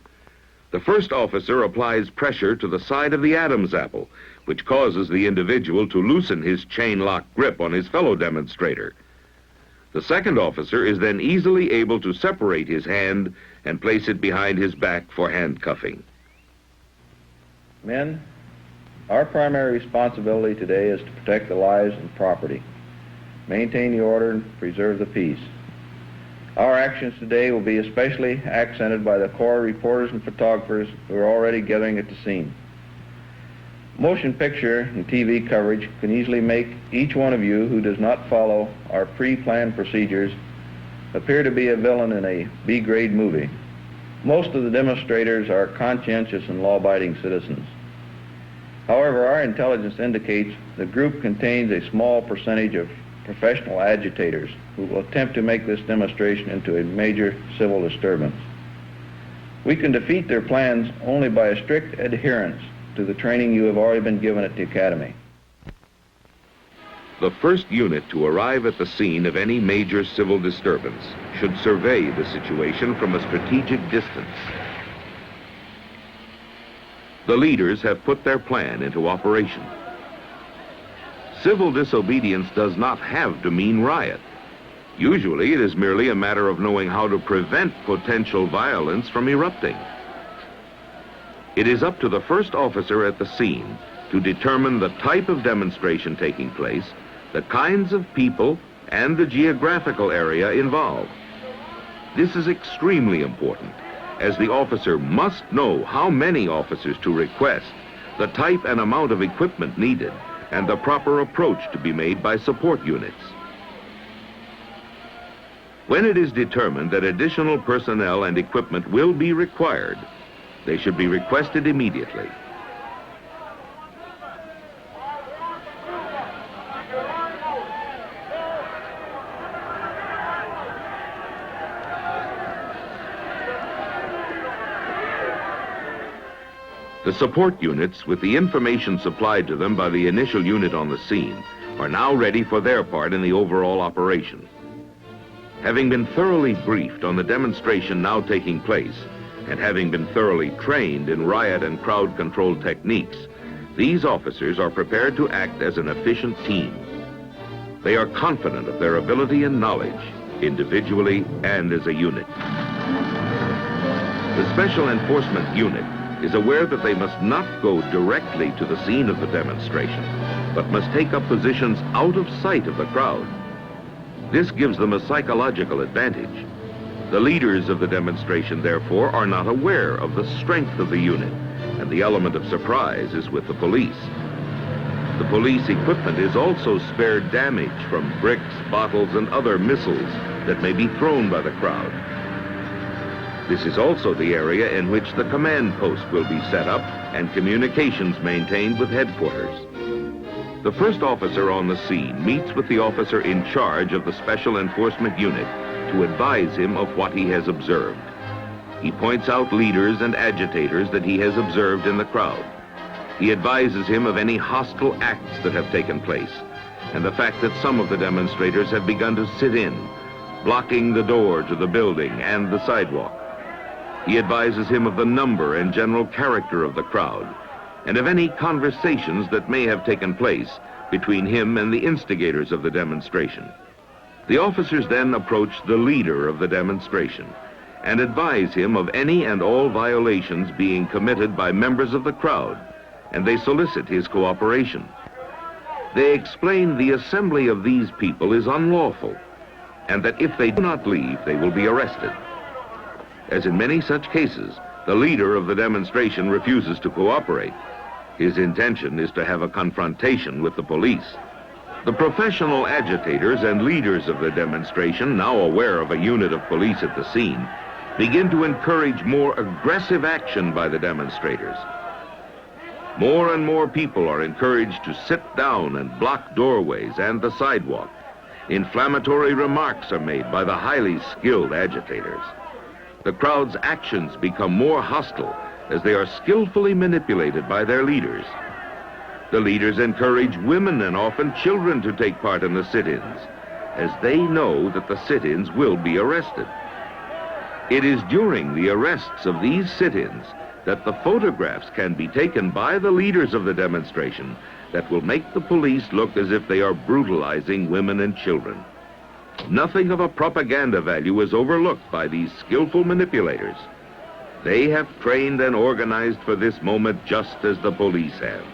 The first officer applies pressure to the side of the Adam's apple, which causes the individual to loosen his chain-lock grip on his fellow demonstrator. The second officer is then easily able to separate his hand and place it behind his back for handcuffing. Men, our primary responsibility today is to protect the lives and property, maintain the order, and preserve the peace. Our actions today will be especially accented by the corps reporters and photographers who are already gathering at the scene. Motion picture and TV coverage can easily make each one of you who does not follow our pre-planned procedures appear to be a villain in a B-grade movie. Most of the demonstrators are conscientious and law-abiding citizens. However, our intelligence indicates the group contains a small percentage of professional agitators who will attempt to make this demonstration into a major civil disturbance. We can defeat their plans only by a strict adherence to the training you have already been given at the Academy. The first unit to arrive at the scene of any major civil disturbance should survey the situation from a strategic distance. The leaders have put their plan into operation. Civil disobedience does not have to mean riot. Usually, it is merely a matter of knowing how to prevent potential violence from erupting. It is up to the first officer at the scene to determine the type of demonstration taking place, the kinds of people, and the geographical area involved. This is extremely important, as the officer must know how many officers to request, the type and amount of equipment needed, and the proper approach to be made by support units. When it is determined that additional personnel and equipment will be required, they should be requested immediately. The support units, with the information supplied to them by the initial unit on the scene, are now ready for their part in the overall operation. Having been thoroughly briefed on the demonstration now taking place, and having been thoroughly trained in riot and crowd control techniques, these officers are prepared to act as an efficient team. They are confident of their ability and knowledge, individually and as a unit. The Special Enforcement Unit is aware that they must not go directly to the scene of the demonstration, but must take up positions out of sight of the crowd. This gives them a psychological advantage. The leaders of the demonstration, therefore, are not aware of the strength of the unit, and the element of surprise is with the police. The police equipment is also spared damage from bricks, bottles, and other missiles that may be thrown by the crowd. This is also the area in which the command post will be set up and communications maintained with headquarters. The first officer on the scene meets with the officer in charge of the Special Enforcement Unit to advise him of what he has observed. He points out leaders and agitators that he has observed in the crowd. He advises him of any hostile acts that have taken place, and the fact that some of the demonstrators have begun to sit in, blocking the door to the building and the sidewalk. He advises him of the number and general character of the crowd, and of any conversations that may have taken place between him and the instigators of the demonstration. The officers then approach the leader of the demonstration and advise him of any and all violations being committed by members of the crowd, and they solicit his cooperation. They explain the assembly of these people is unlawful, and that if they do not leave, they will be arrested. As in many such cases, the leader of the demonstration refuses to cooperate. His intention is to have a confrontation with the police. The professional agitators and leaders of the demonstration, now aware of a unit of police at the scene, begin to encourage more aggressive action by the demonstrators. More and more people are encouraged to sit down and block doorways and the sidewalk. Inflammatory remarks are made by the highly skilled agitators. The crowd's actions become more hostile as they are skillfully manipulated by their leaders. The leaders encourage women and often children to take part in the sit-ins, as they know that the sit-ins will be arrested. It is during the arrests of these sit-ins that the photographs can be taken by the leaders of the demonstration that will make the police look as if they are brutalizing women and children. Nothing of a propaganda value is overlooked by these skillful manipulators. They have trained and organized for this moment just as the police have.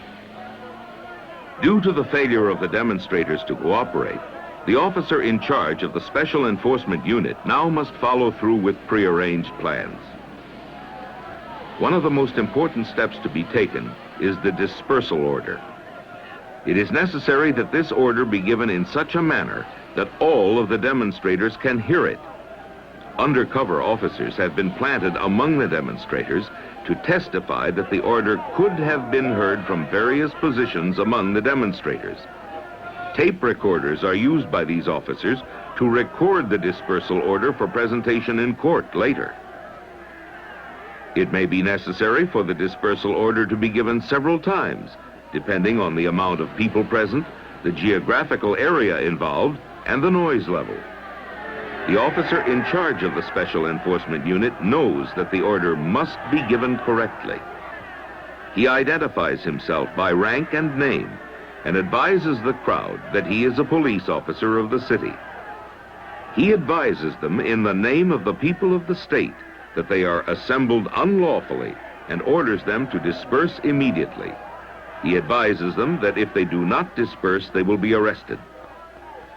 Due to the failure of the demonstrators to cooperate, the officer in charge of the Special Enforcement Unit now must follow through with prearranged plans. One of the most important steps to be taken is the dispersal order. It is necessary that this order be given in such a manner that all of the demonstrators can hear it. Undercover officers have been planted among the demonstrators to testify that the order could have been heard from various positions among the demonstrators. Tape recorders are used by these officers to record the dispersal order for presentation in court later. It may be necessary for the dispersal order to be given several times, depending on the amount of people present, the geographical area involved, and the noise level. The officer in charge of the Special Enforcement Unit knows that the order must be given correctly. He identifies himself by rank and name and advises the crowd that he is a police officer of the city. He advises them in the name of the people of the state that they are assembled unlawfully and orders them to disperse immediately. He advises them that if they do not disperse, they will be arrested.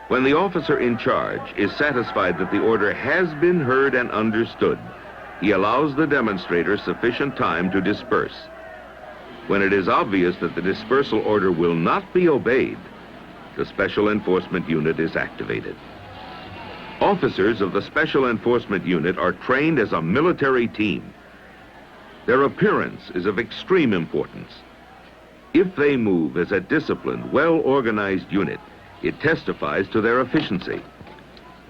When the officer in charge is satisfied that the order has been heard and understood, he allows the demonstrators sufficient time to disperse. When it is obvious that the dispersal order will not be obeyed, the Special Enforcement Unit is activated. Officers of the Special Enforcement Unit are trained as a military team. Their appearance is of extreme importance. If they move as a disciplined, well-organized unit, it testifies to their efficiency.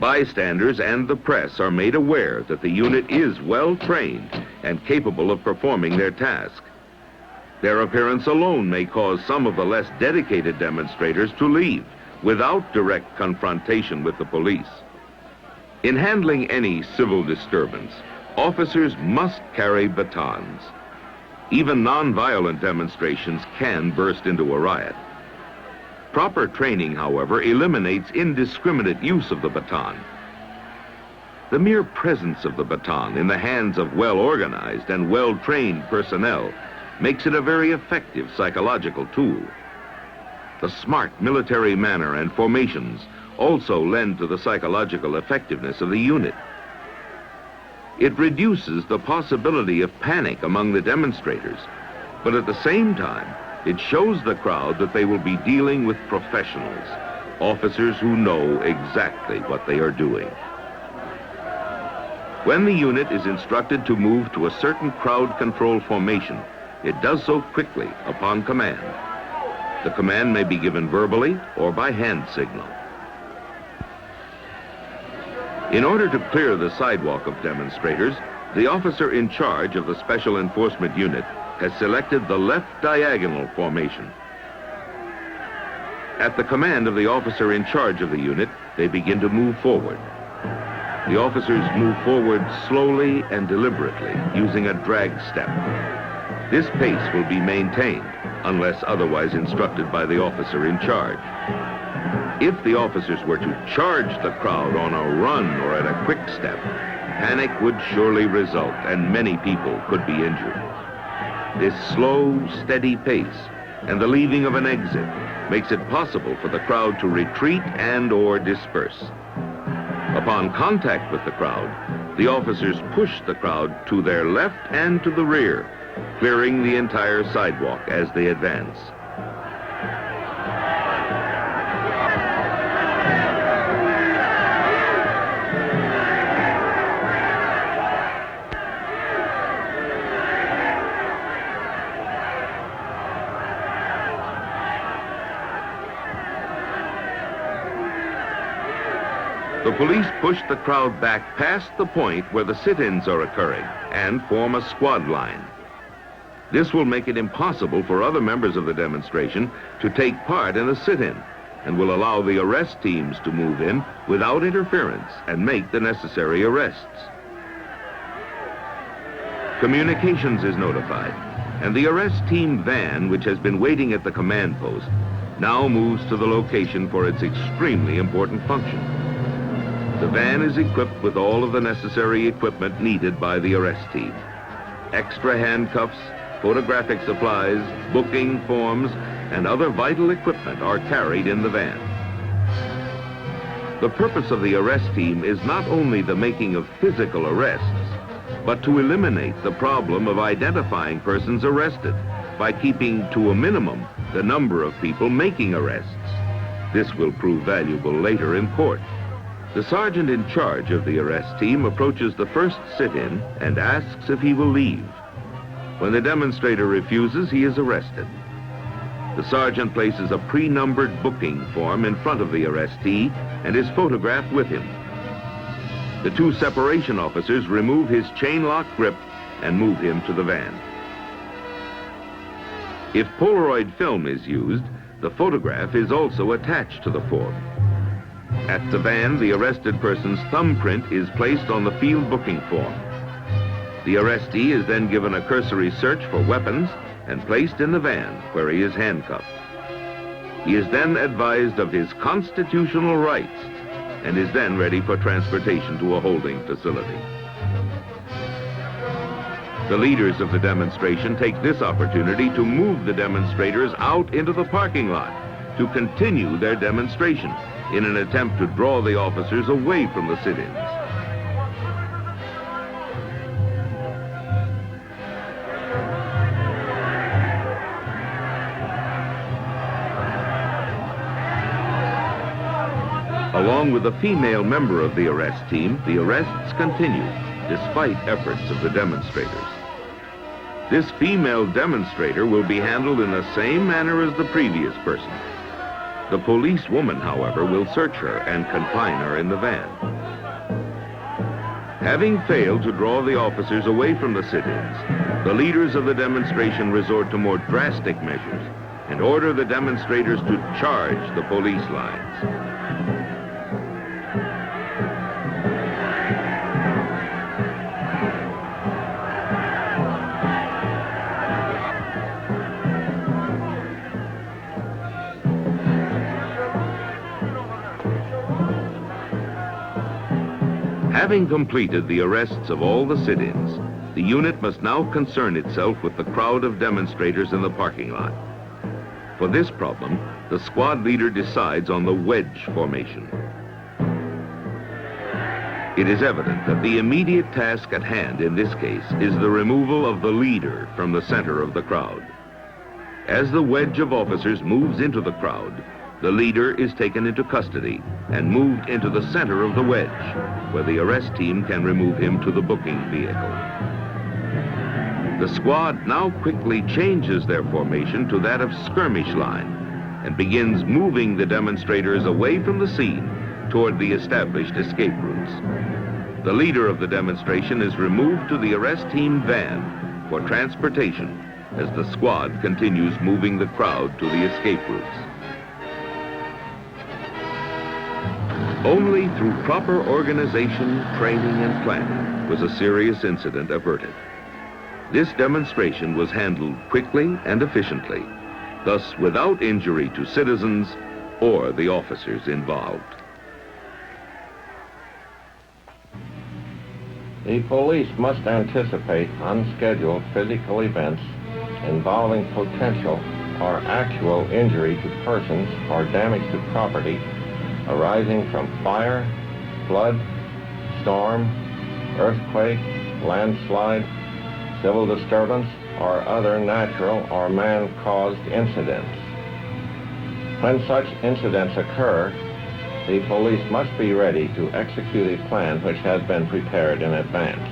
Bystanders and the press are made aware that the unit is well-trained and capable of performing their task. Their appearance alone may cause some of the less dedicated demonstrators to leave without direct confrontation with the police. In handling any civil disturbance, officers must carry batons. Even non-violent demonstrations can burst into a riot. Proper training, however, eliminates indiscriminate use of the baton. The mere presence of the baton in the hands of well-organized and well-trained personnel makes it a very effective psychological tool. The smart military manner and formations also lend to the psychological effectiveness of the unit. It reduces the possibility of panic among the demonstrators, but at the same time, it shows the crowd that they will be dealing with professionals, officers who know exactly what they are doing. When the unit is instructed to move to a certain crowd control formation, it does so quickly upon command. The command may be given verbally or by hand signal. In order to clear the sidewalk of demonstrators, the officer in charge of the Special Enforcement Unit has selected the left diagonal formation. At the command of the officer in charge of the unit, they begin to move forward. The officers move forward slowly and deliberately, using a drag step. This pace will be maintained unless otherwise instructed by the officer in charge. If the officers were to charge the crowd on a run or at a quick step, panic would surely result and many people could be injured. This slow, steady pace and the leaving of an exit makes it possible for the crowd to retreat and/or disperse. Upon contact with the crowd, the officers push the crowd to their left and to the rear, clearing the entire sidewalk as they advance. The police push the crowd back past the point where the sit-ins are occurring and form a squad line. This will make it impossible for other members of the demonstration to take part in a sit-in and will allow the arrest teams to move in without interference and make the necessary arrests. Communications is notified, and the arrest team van, which has been waiting at the command post, now moves to the location for its extremely important function. The van is equipped with all of the necessary equipment needed by the arrest team. Extra handcuffs, photographic supplies, booking forms, and other vital equipment are carried in the van. The purpose of the arrest team is not only the making of physical arrests, but to eliminate the problem of identifying persons arrested by keeping to a minimum the number of people making arrests. This will prove valuable later in court. The sergeant in charge of the arrest team approaches the first sit-in and asks if he will leave. When the demonstrator refuses, he is arrested. The sergeant places a pre-numbered booking form in front of the arrestee and is photographed with him. The two separation officers remove his chain lock grip and move him to the van. If Polaroid film is used, the photograph is also attached to the form. At the van, the arrested person's thumbprint is placed on the field booking form. The arrestee is then given a cursory search for weapons and placed in the van, where he is handcuffed. He is then advised of his constitutional rights and is then ready for transportation to a holding facility. The leaders of the demonstration take this opportunity to move the demonstrators out into the parking lot to continue their demonstration in an attempt to draw the officers away from the sit-ins. Along with a female member of the arrest team, the arrests continue, despite efforts of the demonstrators. This female demonstrator will be handled in the same manner as the previous person. The policewoman, however, will search her and confine her in the van. Having failed to draw the officers away from the sit-ins, the leaders of the demonstration resort to more drastic measures and order the demonstrators to charge the police lines. Having completed the arrests of all the sit-ins, the unit must now concern itself with the crowd of demonstrators in the parking lot. For this problem, the squad leader decides on the wedge formation. It is evident that the immediate task at hand in this case is the removal of the leader from the center of the crowd. As the wedge of officers moves into the crowd, the leader is taken into custody and moved into the center of the wedge, where the arrest team can remove him to the booking vehicle. The squad now quickly changes their formation to that of skirmish line and begins moving the demonstrators away from the scene toward the established escape routes. The leader of the demonstration is removed to the arrest team van for transportation as the squad continues moving the crowd to the escape routes. Only through proper organization, training, and planning was a serious incident averted. This demonstration was handled quickly and efficiently, thus without injury to citizens or the officers involved. The police must anticipate unscheduled physical events involving potential or actual injury to persons or damage to property arising from fire, flood, storm, earthquake, landslide, civil disturbance, or other natural or man-caused incidents. When such incidents occur, the police must be ready to execute a plan which has been prepared in advance.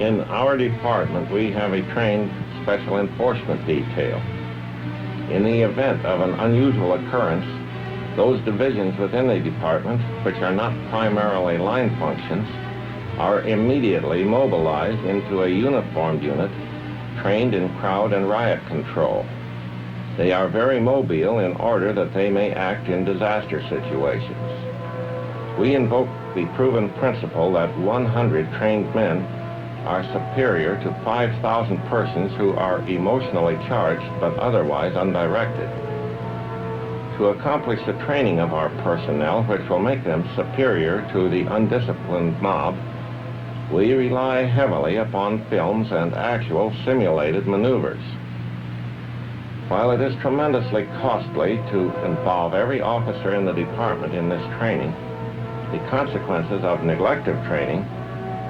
In our department, we have a trained special enforcement detail. In the event of an unusual occurrence, those divisions within the department, which are not primarily line functions, are immediately mobilized into a uniformed unit trained in crowd and riot control. They are very mobile in order that they may act in disaster situations. We invoke the proven principle that 100 trained men are superior to 5,000 persons who are emotionally charged but otherwise undirected. To accomplish the training of our personnel, which will make them superior to the undisciplined mob, we rely heavily upon films and actual simulated maneuvers. While it is tremendously costly to involve every officer in the department in this training, the consequences of neglective training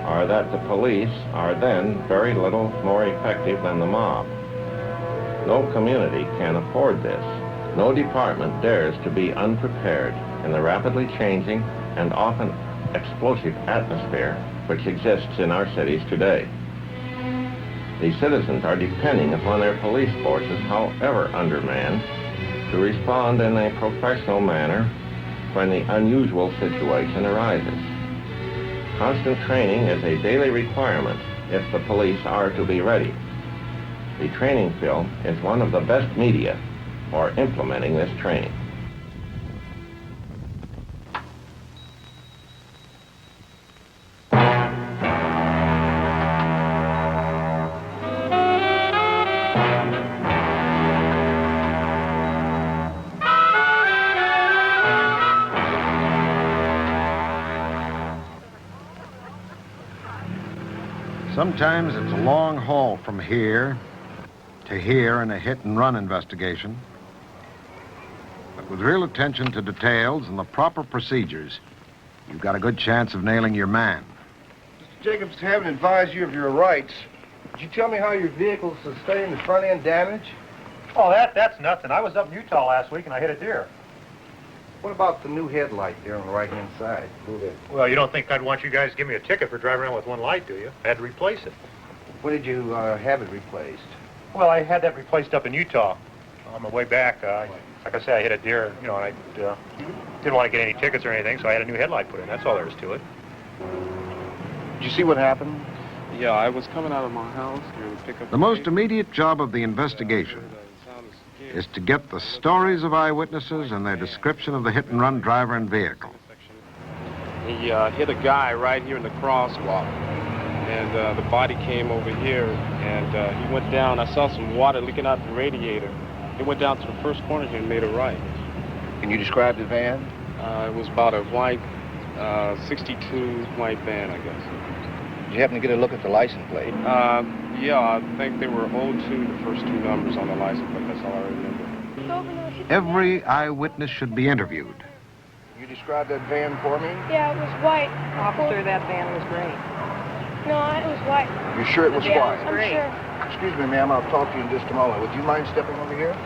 are that the police are then very little more effective than the mob. No community can afford this. No department dares to be unprepared in the rapidly changing and often explosive atmosphere which exists in our cities today. The citizens are depending upon their police forces, however undermanned, to respond in a professional manner when the unusual situation arises. Constant training is a daily requirement if the police are to be ready. The training film is one of the best media for implementing this training. Sometimes it's a long haul from here to here in a hit-and-run investigation. But with real attention to details and the proper procedures, you've got a good chance of nailing your man. Mr. Jacobs, having advised you of your rights, could you tell me how your vehicle sustained the front-end damage? Oh, that's nothing. I was up in Utah last week and I hit a deer. What about the new headlight there on the right-hand side? Well, you don't think I'd want you guys to give me a ticket for driving around with one light, do you? I had to replace it. When did you have it replaced? Well, I had that replaced up in Utah. On my way back, like I said, I hit a deer, and I didn't want to get any tickets or anything, so I had a new headlight put in. That's all there is to it. Did you see what happened? Yeah, I was coming out of my house to pick up... The most immediate job of the investigation is to get the stories of eyewitnesses and their description of the hit-and-run driver and vehicle. He hit a guy right here in the crosswalk, and the body came over here, and he went down. I saw some water leaking out the radiator. He went down to the first corner here and made a right. Can you describe the van? It was about a white, 62 white van, I guess. Did you happen to get a look at the license plate? Yeah, I think they were 02, the first two numbers on the license plate. That's all I remember. Every eyewitness should be interviewed. Can you describe that van for me? Yeah, it was white. Officer, that van was gray. No, it was white. You're sure it was white? I'm sure. Excuse me, ma'am, I'll talk to you in just a moment. Would you mind stepping over here?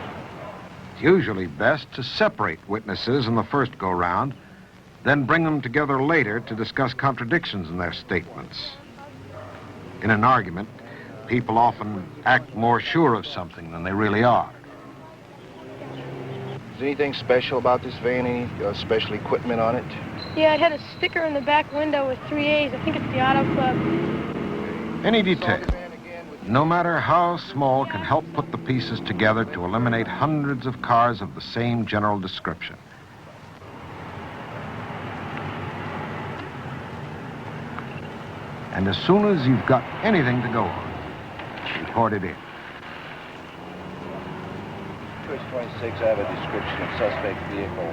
It's usually best to separate witnesses in the first go-round, then bring them together later to discuss contradictions in their statements. In an argument, people often act more sure of something than they really are. Is there anything special about this van? Any special equipment on it? Yeah, it had a sticker in the back window with 3 A's. I think it's the Auto Club. Any detail, no matter how small, can help put the pieces together to eliminate hundreds of cars of the same general description. And as soon as you've got anything to go on, report it in. Choice 26, I have a description of suspect vehicle.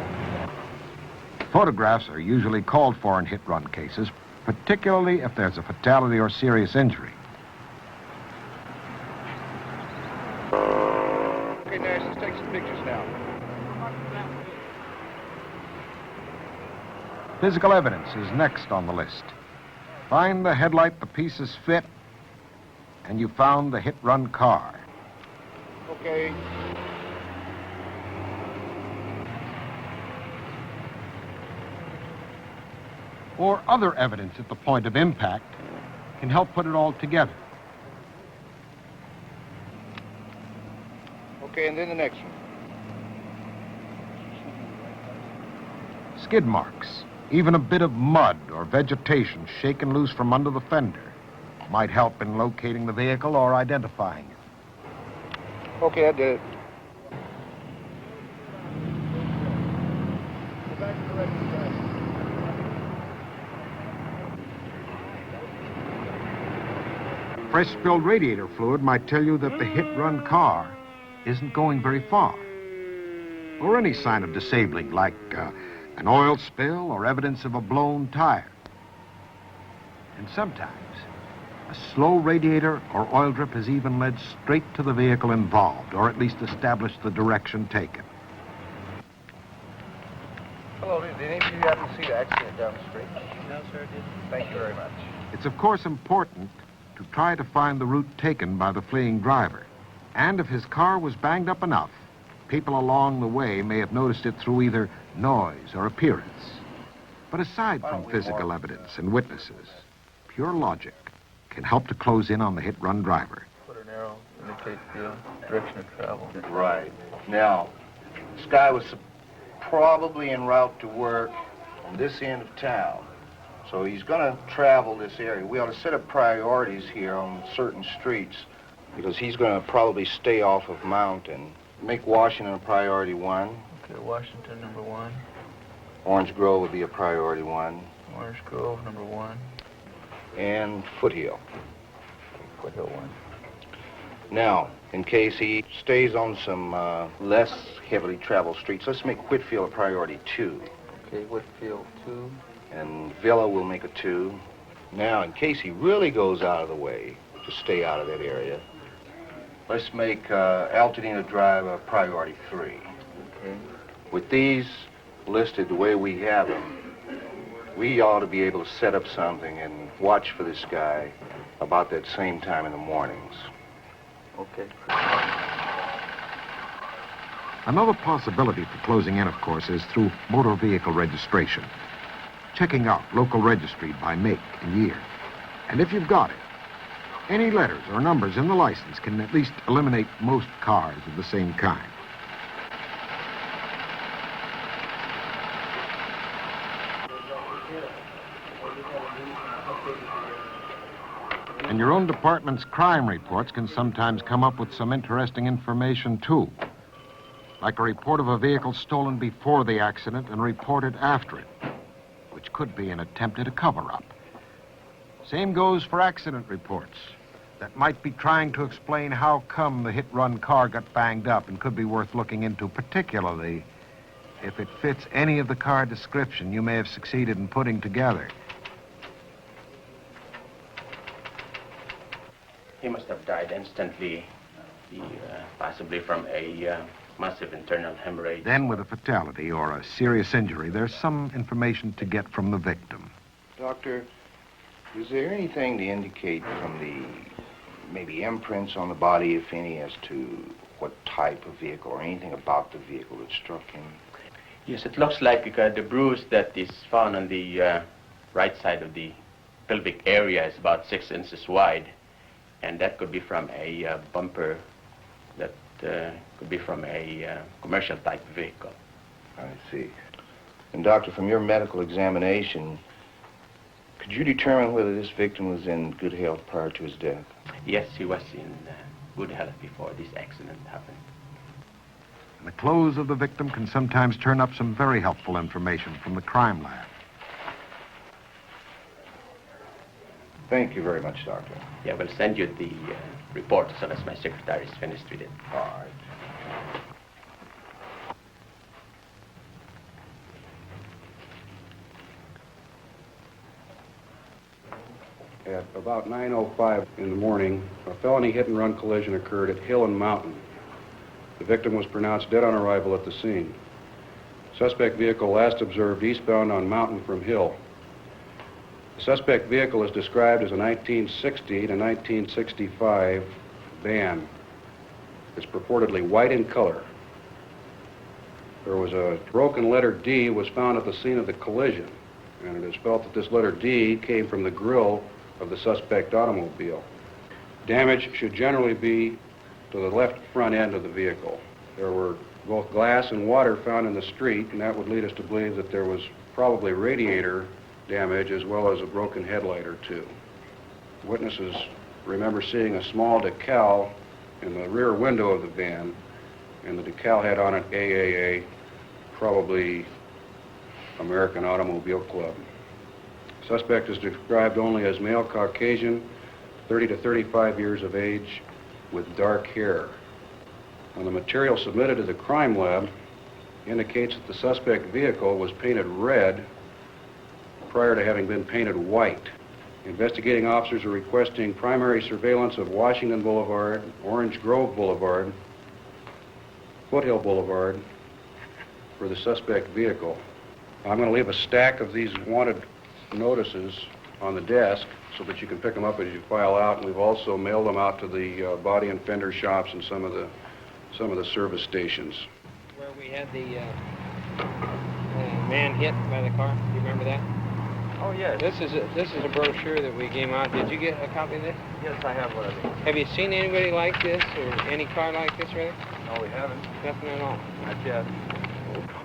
Photographs are usually called for in hit-run cases, particularly if there's a fatality or serious injury. Okay, Nash, let's take some pictures now. Physical evidence is next on the list. Find the headlight the pieces fit, and you found the hit-run car. Okay. Or other evidence at the point of impact can help put it all together. Okay, and then the next one. Skid marks, even a bit of mud or vegetation shaken loose from under the fender, might help in locating the vehicle or identifying it. Okay, I did it. Fresh spilled radiator fluid might tell you that the hit-run car isn't going very far. Or any sign of disabling, like an oil spill or evidence of a blown tire. And sometimes, a slow radiator or oil drip has even led straight to the vehicle involved, or at least established the direction taken. Hello, did any of you happen to see the accident down the street? No, sir, I didn't. Thank you very much. It's of course important to try to find the route taken by the fleeing driver. And if his car was banged up enough, people along the way may have noticed it through either noise or appearance. But aside from physical evidence and witnesses, pure logic can help to close in on the hit-run driver. Put an arrow to indicate the direction of travel. Right. Now, this guy was probably en route to work on this end of town. So he's going to travel this area. We ought to set up priorities here on certain streets because he's going to probably stay off of Mountain. Make Washington a priority 1. Okay, Washington, number 1. Orange Grove would be a priority 1. Orange Grove, number 1. And Foothill. Okay, Foothill 1. Now, in case he stays on some less heavily traveled streets, let's make Whitfield a priority 2. Okay, Whitfield 2. And Villa will make a 2. Now, in case he really goes out of the way to stay out of that area, let's make Altadena Drive a priority 3. Okay. With these listed the way we have them, we ought to be able to set up something and watch for this guy about that same time in the mornings. Okay. Another possibility for closing in, of course, is through motor vehicle registration. Checking out local registry by make and year. And if you've got it, any letters or numbers in the license can at least eliminate most cars of the same kind. And your own department's crime reports can sometimes come up with some interesting information, too. Like a report of a vehicle stolen before the accident and reported after it, which could be an attempt at a cover-up. Same goes for accident reports that might be trying to explain how come the hit-run car got banged up and could be worth looking into, particularly if it fits any of the car description you may have succeeded in putting together. He must have died instantly, possibly from a massive internal hemorrhage. Then, with a fatality or a serious injury, there's some information to get from the victim. Doctor, is there anything to indicate from the maybe imprints on the body, if any, as to what type of vehicle or anything about the vehicle that struck him? Yes, it looks like the bruise that is found on the right side of the pelvic area is about 6 inches wide. And that could be from a bumper that could be from a commercial type vehicle. I see. And doctor, from your medical examination, could you determine whether this victim was in good health prior to his death? Yes, he was in good health before this accident happened. And the clothes of the victim can sometimes turn up some very helpful information from the crime lab. Thank you very much, doctor. Yeah, we'll send you the report as soon as my secretary is finished with it. All right. At about 9:05 in the morning, a felony hit-and-run collision occurred at Hill and Mountain. The victim was pronounced dead on arrival at the scene. Suspect vehicle last observed eastbound on Mountain from Hill. The suspect vehicle is described as a 1960 to 1965 van. It's purportedly white in color. There was a broken letter D was found at the scene of the collision, and it is felt that this letter D came from the grille of the suspect automobile. Damage should generally be to the left front end of the vehicle. There were both glass and water found in the street, and that would lead us to believe that there was probably radiator damage as well as a broken headlight or two. Witnesses remember seeing a small decal in the rear window of the van, and the decal had on it AAA, probably American Automobile Club. Suspect is described only as male Caucasian, 30 to 35 years of age, with dark hair. And the material submitted to the crime lab indicates that the suspect vehicle was painted red prior to having been painted white. Investigating officers are requesting primary surveillance of Washington Boulevard, Orange Grove Boulevard, Foothill Boulevard for the suspect vehicle. I'm going to leave a stack of these wanted notices on the desk so that you can pick them up as you file out, and we've also mailed them out to the body and fender shops and some of the service stations. Where we had the man hit by the car, you remember that? Oh, yes. This is a brochure that we gave out. Did you get a copy of this? Yes, I have one of these. Have you seen anybody like this, or any car like this, really? No, we haven't. Nothing at all? Not yet.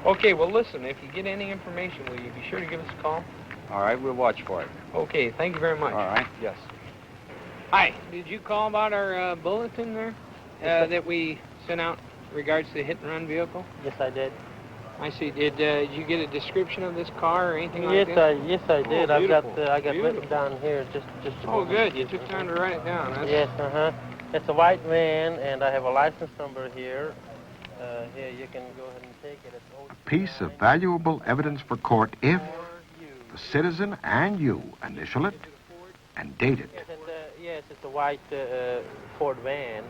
Okay, well, listen, if you get any information, will you be sure to give us a call? All right, we'll watch for it. Okay, thank you very much. All right. Yes. Hi, did you call about our bulletin there that we sent out in regards to the hit-and-run vehicle? Yes, I did. I see. Did you get a description of this car or anything like that? Yes, I did. Oh, I got beautiful. written down here just a Oh, moment. good. You took time to write it down. That's... Yes, It's a white van, and I have a license number here. Here, you can go ahead and take it. It's A piece of valuable evidence for court if the citizen and you initial it and date it. Yes, it's a white Ford van.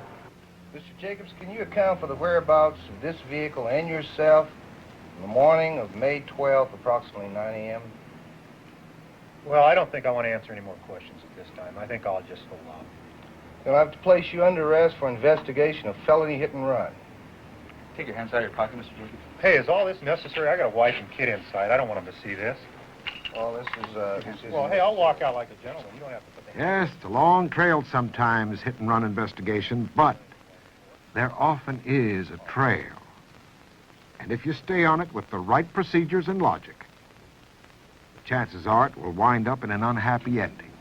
Mr. Jacobs, can you account for the whereabouts of this vehicle and yourself in the morning of May 12th, approximately 9 a.m.? Well, I don't think I want to answer any more questions at this time. I think I'll just hold off. Then I'll have to place you under arrest for investigation of felony hit and run. Take your hands out of your pocket, Mr. Jacobs. Hey, is all this necessary? I got a wife and kid inside. I don't want them to see this. Well, this is... Well, hey, I'll walk out like a gentleman. You don't have to put the... Yes, it's a long trail sometimes, hit and run investigation, but there often is a trail. And if you stay on it with the right procedures and logic, the chances are it will wind up in an unhappy ending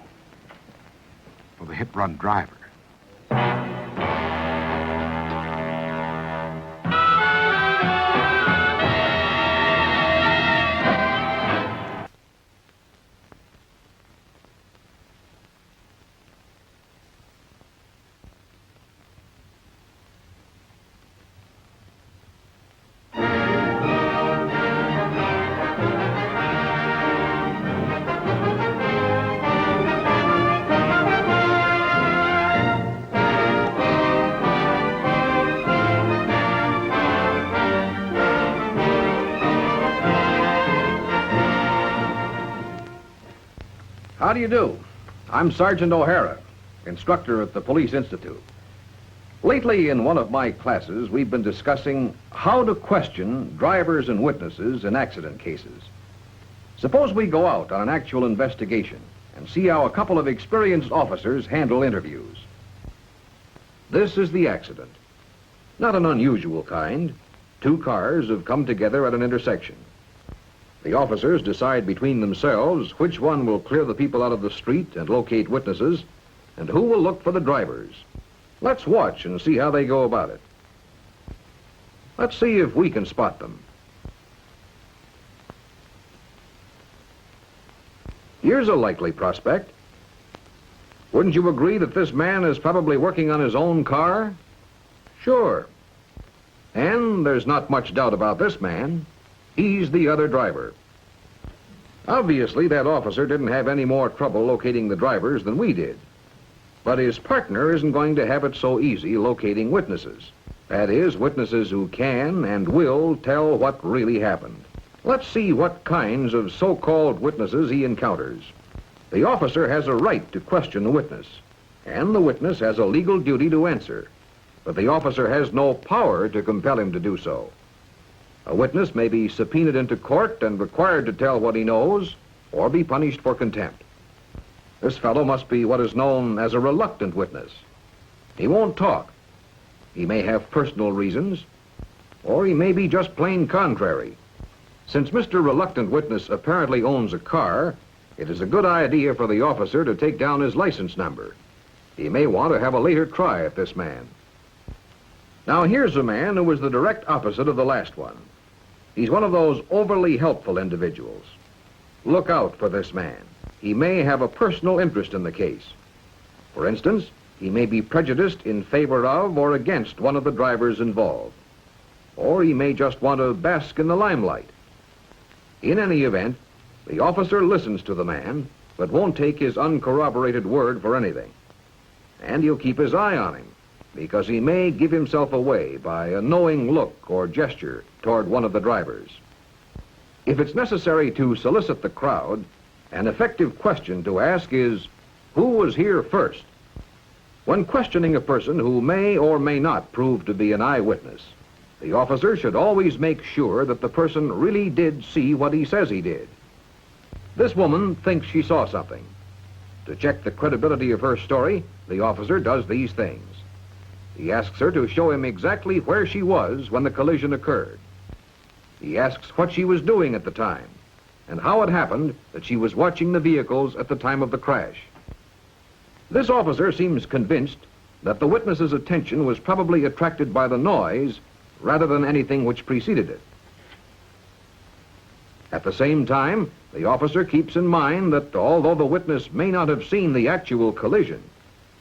for the hit-run driver. How do you do? I'm Sergeant O'Hara, instructor at the Police Institute. Lately, in one of my classes, we've been discussing how to question drivers and witnesses in accident cases. Suppose we go out on an actual investigation and see how a couple of experienced officers handle interviews. This is the accident. Not an unusual kind. Two cars have come together at an intersection. The officers decide between themselves which one will clear the people out of the street and locate witnesses, and who will look for the drivers. Let's watch and see how they go about it. Let's see if we can spot them. Here's a likely prospect. Wouldn't you agree that this man is probably working on his own car? Sure. And there's not much doubt about this man. He's the other driver. Obviously, that officer didn't have any more trouble locating the drivers than we did. But his partner isn't going to have it so easy locating witnesses. That is, witnesses who can and will tell what really happened. Let's see what kinds of so-called witnesses he encounters. The officer has a right to question the witness, and the witness has a legal duty to answer. But the officer has no power to compel him to do so. A witness may be subpoenaed into court and required to tell what he knows, or be punished for contempt. This fellow must be what is known as a reluctant witness. He won't talk. He may have personal reasons, or he may be just plain contrary. Since Mr. Reluctant Witness apparently owns a car, it is a good idea for the officer to take down his license number. He may want to have a later try at this man. Now here's a man who was the direct opposite of the last one. He's one of those overly helpful individuals. Look out for this man. He may have a personal interest in the case. For instance, he may be prejudiced in favor of or against one of the drivers involved. Or he may just want to bask in the limelight. In any event, the officer listens to the man, but won't take his uncorroborated word for anything. And he'll keep his eye on him, because he may give himself away by a knowing look or gesture toward one of the drivers. If it's necessary to solicit the crowd, an effective question to ask is, who was here first? When questioning a person who may or may not prove to be an eyewitness, the officer should always make sure that the person really did see what he says he did. This woman thinks she saw something. To check the credibility of her story, the officer does these things. He asks her to show him exactly where she was when the collision occurred. He asks what she was doing at the time. and how it happened that she was watching the vehicles at the time of the crash. This officer seems convinced that the witness's attention was probably attracted by the noise rather than anything which preceded it. At the same time, the officer keeps in mind that although the witness may not have seen the actual collision,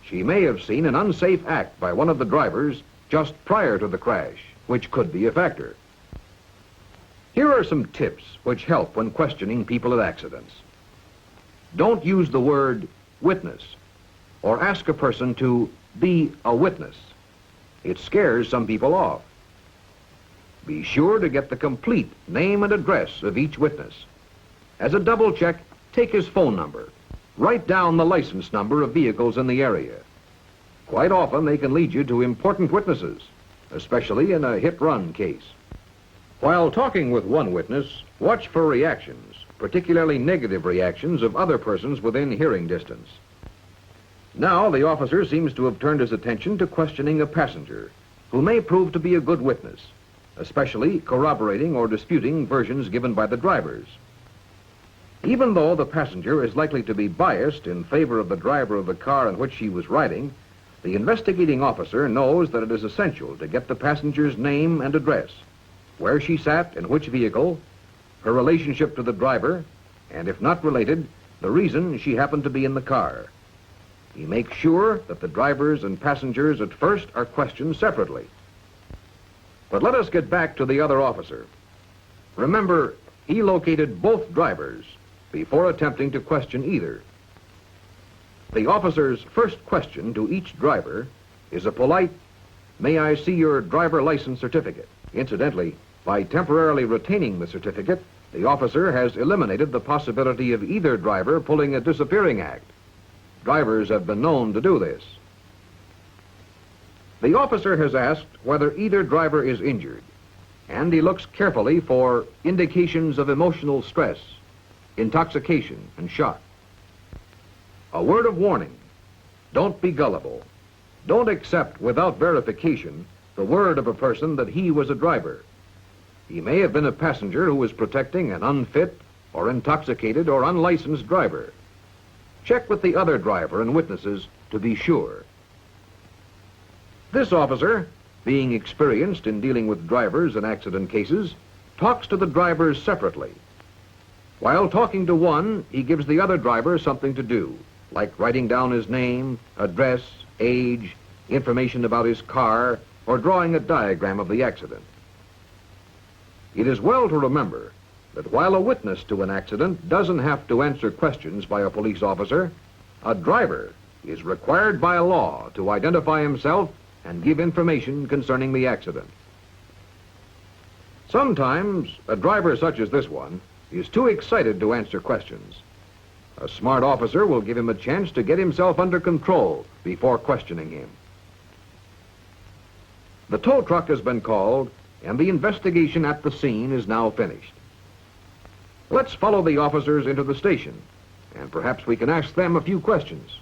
she may have seen an unsafe act by one of the drivers just prior to the crash, which could be a factor. Here are some tips which help when questioning people at accidents. Don't use the word witness or ask a person to be a witness. It scares some people off. Be sure to get the complete name and address of each witness. As a double check, take his phone number. Write down the license number of vehicles in the area. Quite often they can lead you to important witnesses, especially in a hit-run case. While talking with one witness, watch for reactions, particularly negative reactions of other persons within hearing distance. Now the officer seems to have turned his attention to questioning a passenger who may prove to be a good witness, especially corroborating or disputing versions given by the drivers. Even though the passenger is likely to be biased in favor of the driver of the car in which she was riding, the investigating officer knows that it is essential to get the passenger's name and address, where she sat in which vehicle, her relationship to the driver, and if not related, the reason she happened to be in the car. He makes sure that the drivers and passengers at first are questioned separately. But let us get back to the other officer. Remember, he located both drivers before attempting to question either. The officer's first question to each driver is a polite, "May I see your driver license certificate?" Incidentally, by temporarily retaining the certificate, the officer has eliminated the possibility of either driver pulling a disappearing act. Drivers have been known to do this. The officer has asked whether either driver is injured, and he looks carefully for indications of emotional stress, intoxication, and shock. A word of warning: don't be gullible. Don't accept without verification the word of a person that he was a driver. He may have been a passenger who was protecting an unfit or intoxicated or unlicensed driver. Check with the other driver and witnesses to be sure. This officer, being experienced in dealing with drivers in accident cases, talks to the drivers separately. While talking to one, he gives the other driver something to do, like writing down his name, address, age, information about his car, or drawing a diagram of the accident. It is well to remember that while a witness to an accident doesn't have to answer questions by a police officer, a driver is required by law to identify himself and give information concerning the accident. Sometimes a driver such as this one is too excited to answer questions. A smart officer will give him a chance to get himself under control before questioning him. The tow truck has been called, and the investigation at the scene is now finished. Let's follow the officers into the station, and perhaps we can ask them a few questions.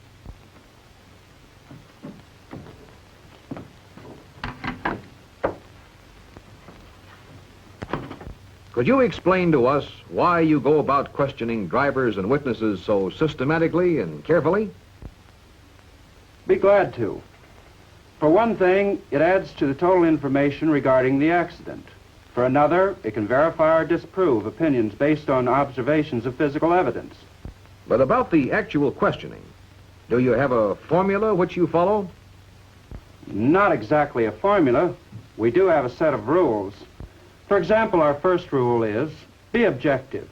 Could you explain to us why you go about questioning drivers and witnesses so systematically and carefully? Be glad to. For one thing, it adds to the total information regarding the accident. For another, it can verify or disprove opinions based on observations of physical evidence. But about the actual questioning, do you have a formula which you follow? Not exactly a formula. We do have a set of rules. For example, our first rule is, be objective.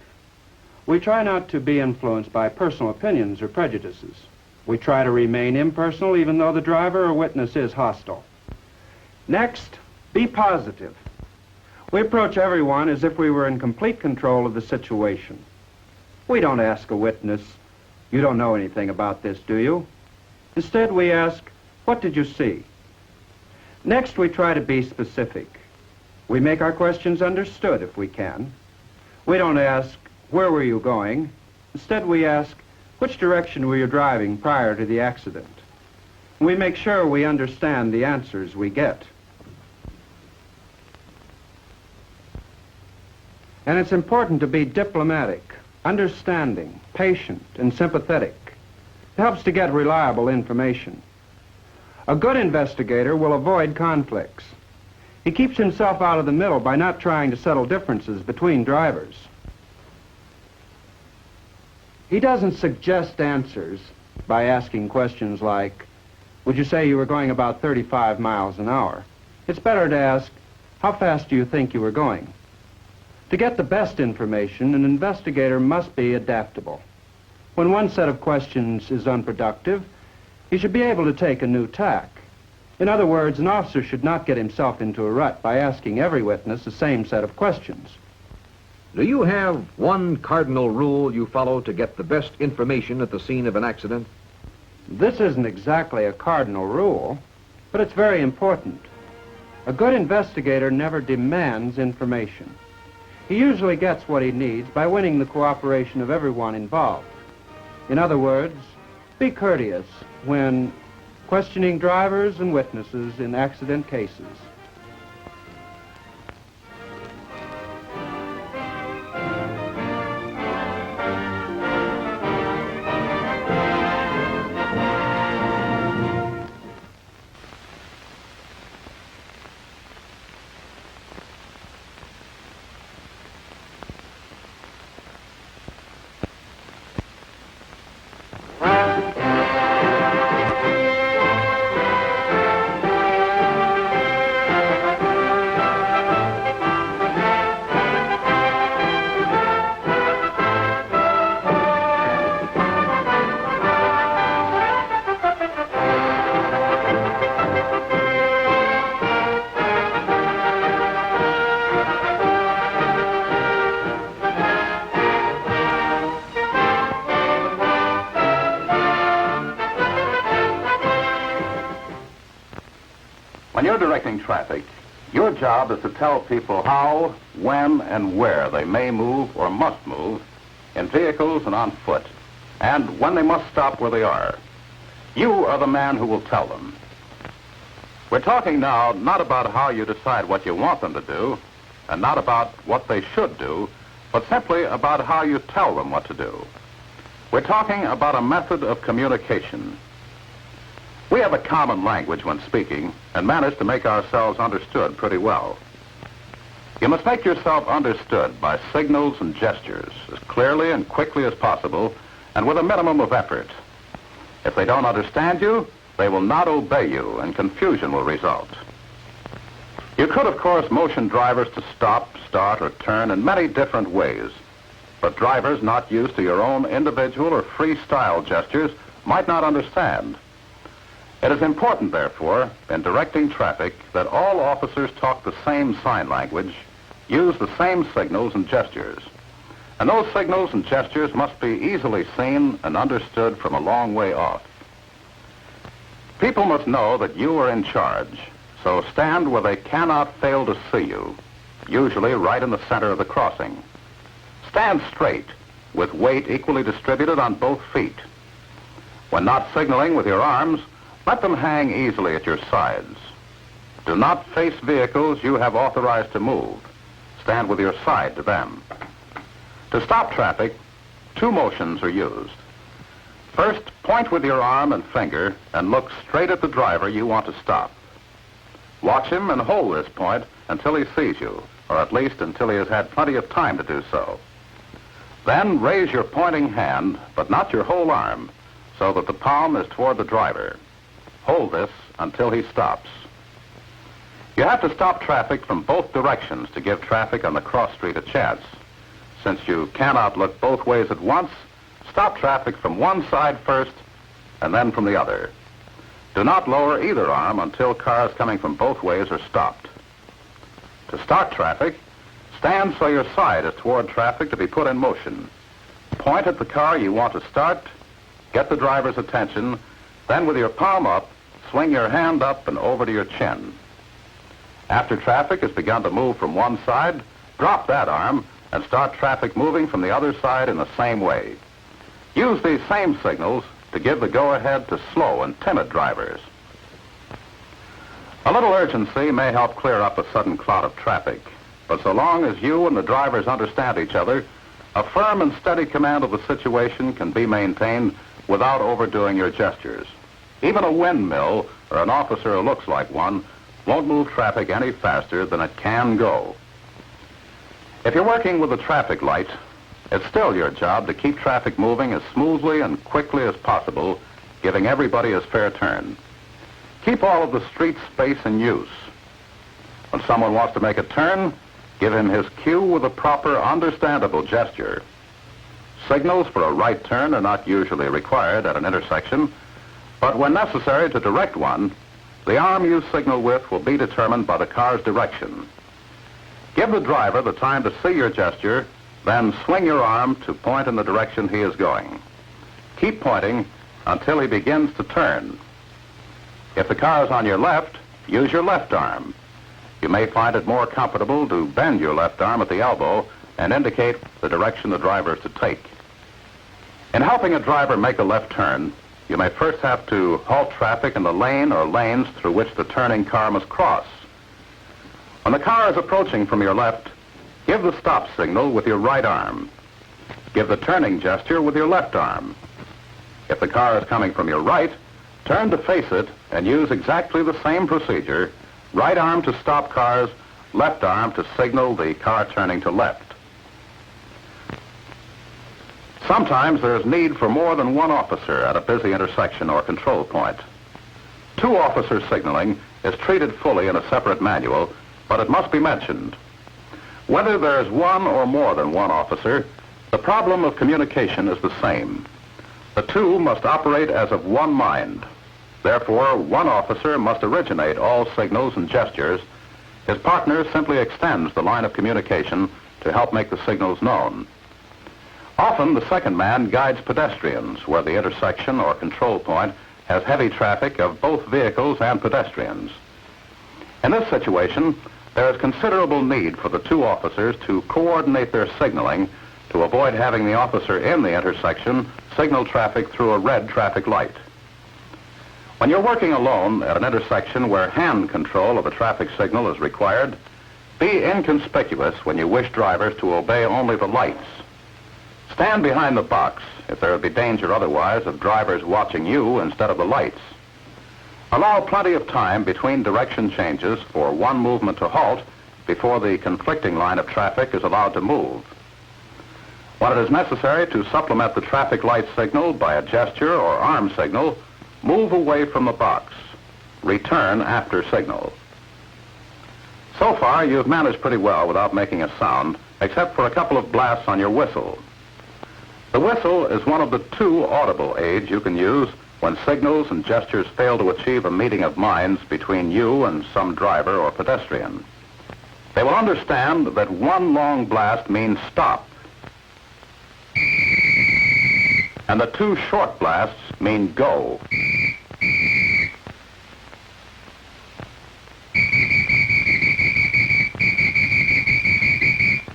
We try not to be influenced by personal opinions or prejudices. We try to remain impersonal even though the driver or witness is hostile. Next, be positive. We approach everyone as if we were in complete control of the situation. We don't ask a witness, "You don't know anything about this, do you?" Instead, we ask, "What did you see?" Next, we try to be specific. We make our questions understood if we can. We don't ask, "Where were you going?" Instead, we ask, "Which direction were you driving prior to the accident?" We make sure we understand the answers we get. And it's important to be diplomatic. understanding, patient, and sympathetic. It helps to get reliable information. A good investigator will avoid conflicts. He keeps himself out of the middle by not trying to settle differences between drivers. He doesn't suggest answers by asking questions like, would you say you were going about 35 miles an hour? It's better to ask, how fast do you think you were going? To get the best information, an investigator must be adaptable. When one set of questions is unproductive, he should be able to take a new tack. In other words, an officer should not get himself into a rut by asking every witness the same set of questions. Do you have one cardinal rule you follow to get the best information at the scene of an accident? This isn't exactly a cardinal rule, but it's very important. A good investigator never demands information. He usually gets what he needs by winning the cooperation of everyone involved. In other words, be courteous when questioning drivers and witnesses in accident cases. When you're directing traffic, your job is to tell people how, when, and where they may move or must move in vehicles and on foot, and when they must stop where they are. You are the man who will tell them. We're talking now not about how you decide what you want them to do, and not about what they should do, but simply about how you tell them what to do. We're talking about a method of communication. We have a common language when speaking and manage to make ourselves understood pretty well. You must make yourself understood by signals and gestures as clearly and quickly as possible and with a minimum of effort. If they don't understand you, they will not obey you and confusion will result. You could, of course, motion drivers to stop, start, or turn in many different ways, but drivers not used to your own individual or freestyle gestures might not understand. It is important, therefore, in directing traffic that all officers talk the same sign language, use the same signals and gestures. And those signals and gestures must be easily seen and understood from a long way off. People must know that you are in charge, so stand where they cannot fail to see you, usually right in the center of the crossing. Stand straight, with weight equally distributed on both feet. When not signaling with your arms, let them hang easily at your sides. Do not face vehicles you have authorized to move. Stand with your side to them. To stop traffic, two motions are used. First, point with your arm and finger and look straight at the driver you want to stop. Watch him and hold this point until he sees you, or at least until he has had plenty of time to do so. Then raise your pointing hand, but not your whole arm, so that the palm is toward the driver. Hold this until he stops. You have to stop traffic from both directions to give traffic on the cross street a chance. Since you cannot look both ways at once, stop traffic from one side first and then from the other. Do not lower either arm until cars coming from both ways are stopped. To start traffic, stand so your side is toward traffic to be put in motion. Point at the car you want to start, get the driver's attention, then with your palm up, swing your hand up and over to your chin. After traffic has begun to move from one side, drop that arm and start traffic moving from the other side in the same way. Use these same signals to give the go-ahead to slow and timid drivers. A little urgency may help clear up a sudden cloud of traffic, but so long as you and the drivers understand each other, A firm and steady command of the situation can be maintained without overdoing your gestures. Even a windmill or an officer who looks like one won't move traffic any faster than it can go. If you're working with a traffic light, it's still your job to keep traffic moving as smoothly and quickly as possible, giving everybody his fair turn. Keep all of the street space in use. When someone wants to make a turn, give him his cue with a proper, understandable gesture. Signals for a right turn are not usually required at an intersection, but when necessary to direct one, the arm you signal with will be determined by the car's direction. Give the driver the time to see your gesture, then swing your arm to point in the direction he is going. Keep pointing until he begins to turn. If the car is on your left, use your left arm. You may find it more comfortable to bend your left arm at the elbow and indicate the direction the driver is to take. In helping a driver make a left turn, you may first have to halt traffic in the lane or lanes through which the turning car must cross. When the car is approaching from your left, give the stop signal with your right arm. Give the turning gesture with your left arm. If the car is coming from your right, turn to face it and use exactly the same procedure. Right arm to stop cars, left arm to signal the car turning to left. Sometimes there's need for more than one officer at a busy intersection or control point. Two officer signaling is treated fully in a separate manual, but it must be mentioned. Whether there's one or more than one officer, the problem of communication is the same. The two must operate as of one mind. Therefore, one officer must originate all signals and gestures. His partner simply extends the line of communication to help make the signals known. Often, the second man guides pedestrians where the intersection or control point has heavy traffic of both vehicles and pedestrians. In this situation, there is considerable need for the two officers to coordinate their signaling to avoid having the officer in the intersection signal traffic through a red traffic light. When you're working alone at an intersection where hand control of a traffic signal is required, be inconspicuous when you wish drivers to obey only the lights. Stand behind the box if there would be danger otherwise of drivers watching you instead of the lights. Allow plenty of time between direction changes for one movement to halt before the conflicting line of traffic is allowed to move. When it is necessary to supplement the traffic light signal by a gesture or arm signal, move away from the box. Return after signal. So far, you've managed pretty well without making a sound, except for a couple of blasts on your whistle. The whistle is one of the two audible aids you can use when signals and gestures fail to achieve a meeting of minds between you and some driver or pedestrian. They will understand that one long blast means stop, and the two short blasts mean go.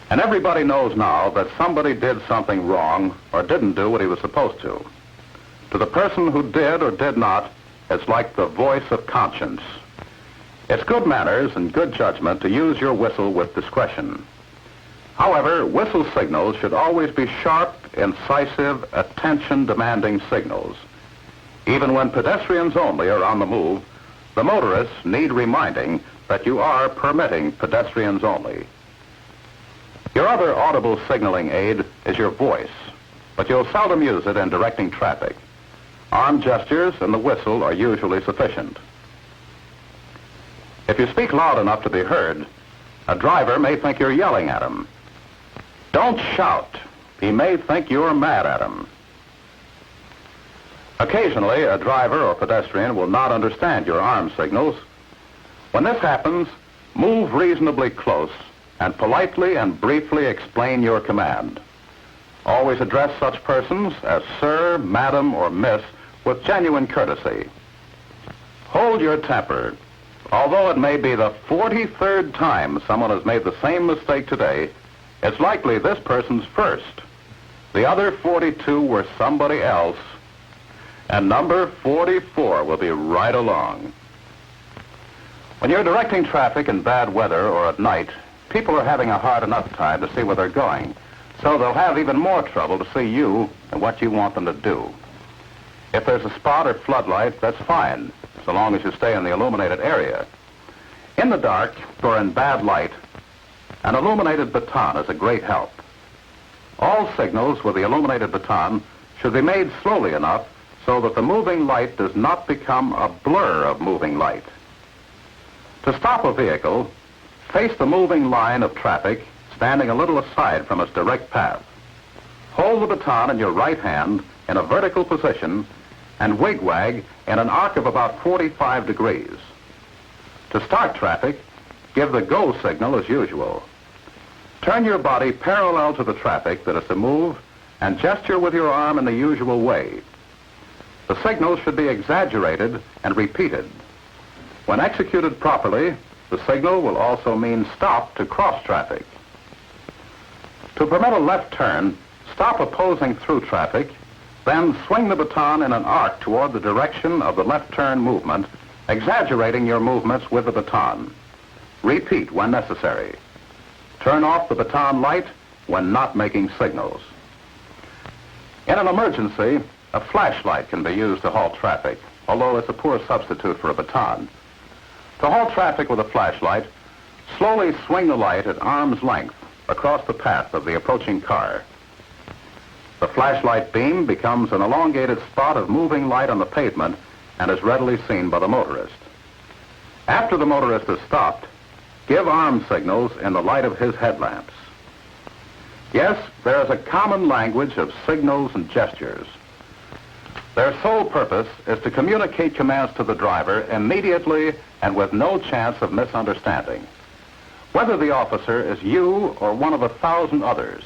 And everybody knows now that somebody did something wrong or didn't do what he was supposed to. To the person who did or did not, it's like the voice of conscience. It's good manners and good judgment to use your whistle with discretion. However, whistle signals should always be sharp, incisive, attention-demanding signals. Even when pedestrians only are on the move, the motorists need reminding that you are permitting pedestrians only. Your other audible signaling aid is your voice, but you'll seldom use it in directing traffic. Arm gestures and the whistle are usually sufficient. If you speak loud enough to be heard, a driver may think you're yelling at him. Don't shout. He may think you're mad at him. Occasionally, a driver or pedestrian will not understand your arm signals. When this happens, move reasonably close and politely and briefly explain your command. Always address such persons as sir, madam, or miss with genuine courtesy. Hold your temper. Although it may be the 43rd time someone has made the same mistake today, it's likely this person's first. The other 42 were somebody else, and number 44 will be right along. When you're directing traffic in bad weather or at night, people are having a hard enough time to see where they're going. So they'll have even more trouble to see you and what you want them to do. If there's a spot or floodlight, that's fine, so long as you stay in the illuminated area. In the dark or in bad light, an illuminated baton is a great help. All signals with the illuminated baton should be made slowly enough so that the moving light does not become a blur of moving light. To stop a vehicle, face the moving line of traffic, standing a little aside from its direct path. Hold the baton in your right hand in a vertical position and wigwag in an arc of about 45 degrees. To start traffic, give the go signal as usual. Turn your body parallel to the traffic that is to move and gesture with your arm in the usual way. The signal should be exaggerated and repeated. When executed properly, the signal will also mean stop to cross traffic. To permit a left turn, stop opposing through traffic, then swing the baton in an arc toward the direction of the left turn movement, exaggerating your movements with the baton. Repeat when necessary. Turn off the baton light when not making signals. In an emergency, a flashlight can be used to halt traffic, although it's a poor substitute for a baton. To halt traffic with a flashlight, slowly swing the light at arm's length across the path of the approaching car. The flashlight beam becomes an elongated spot of moving light on the pavement and is readily seen by the motorist. After the motorist has stopped, give arm signals in the light of his headlamps. Yes, there is a common language of signals and gestures. Their sole purpose is to communicate commands to the driver immediately and with no chance of misunderstanding. Whether the officer is you or one of 1,000 others,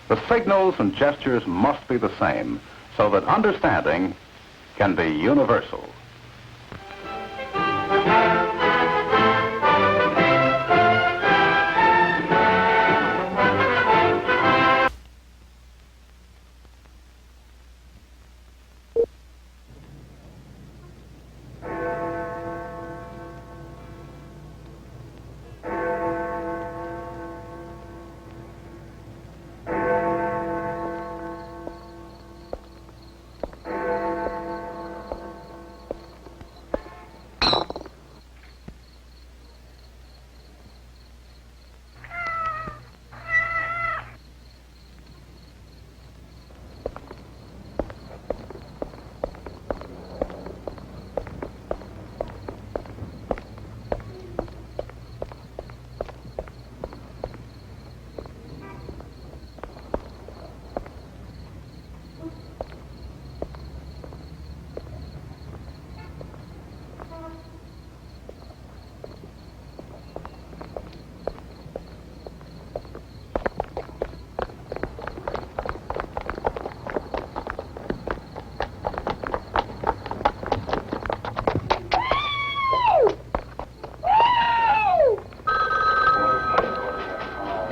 the signals and gestures must be the same so that understanding can be universal.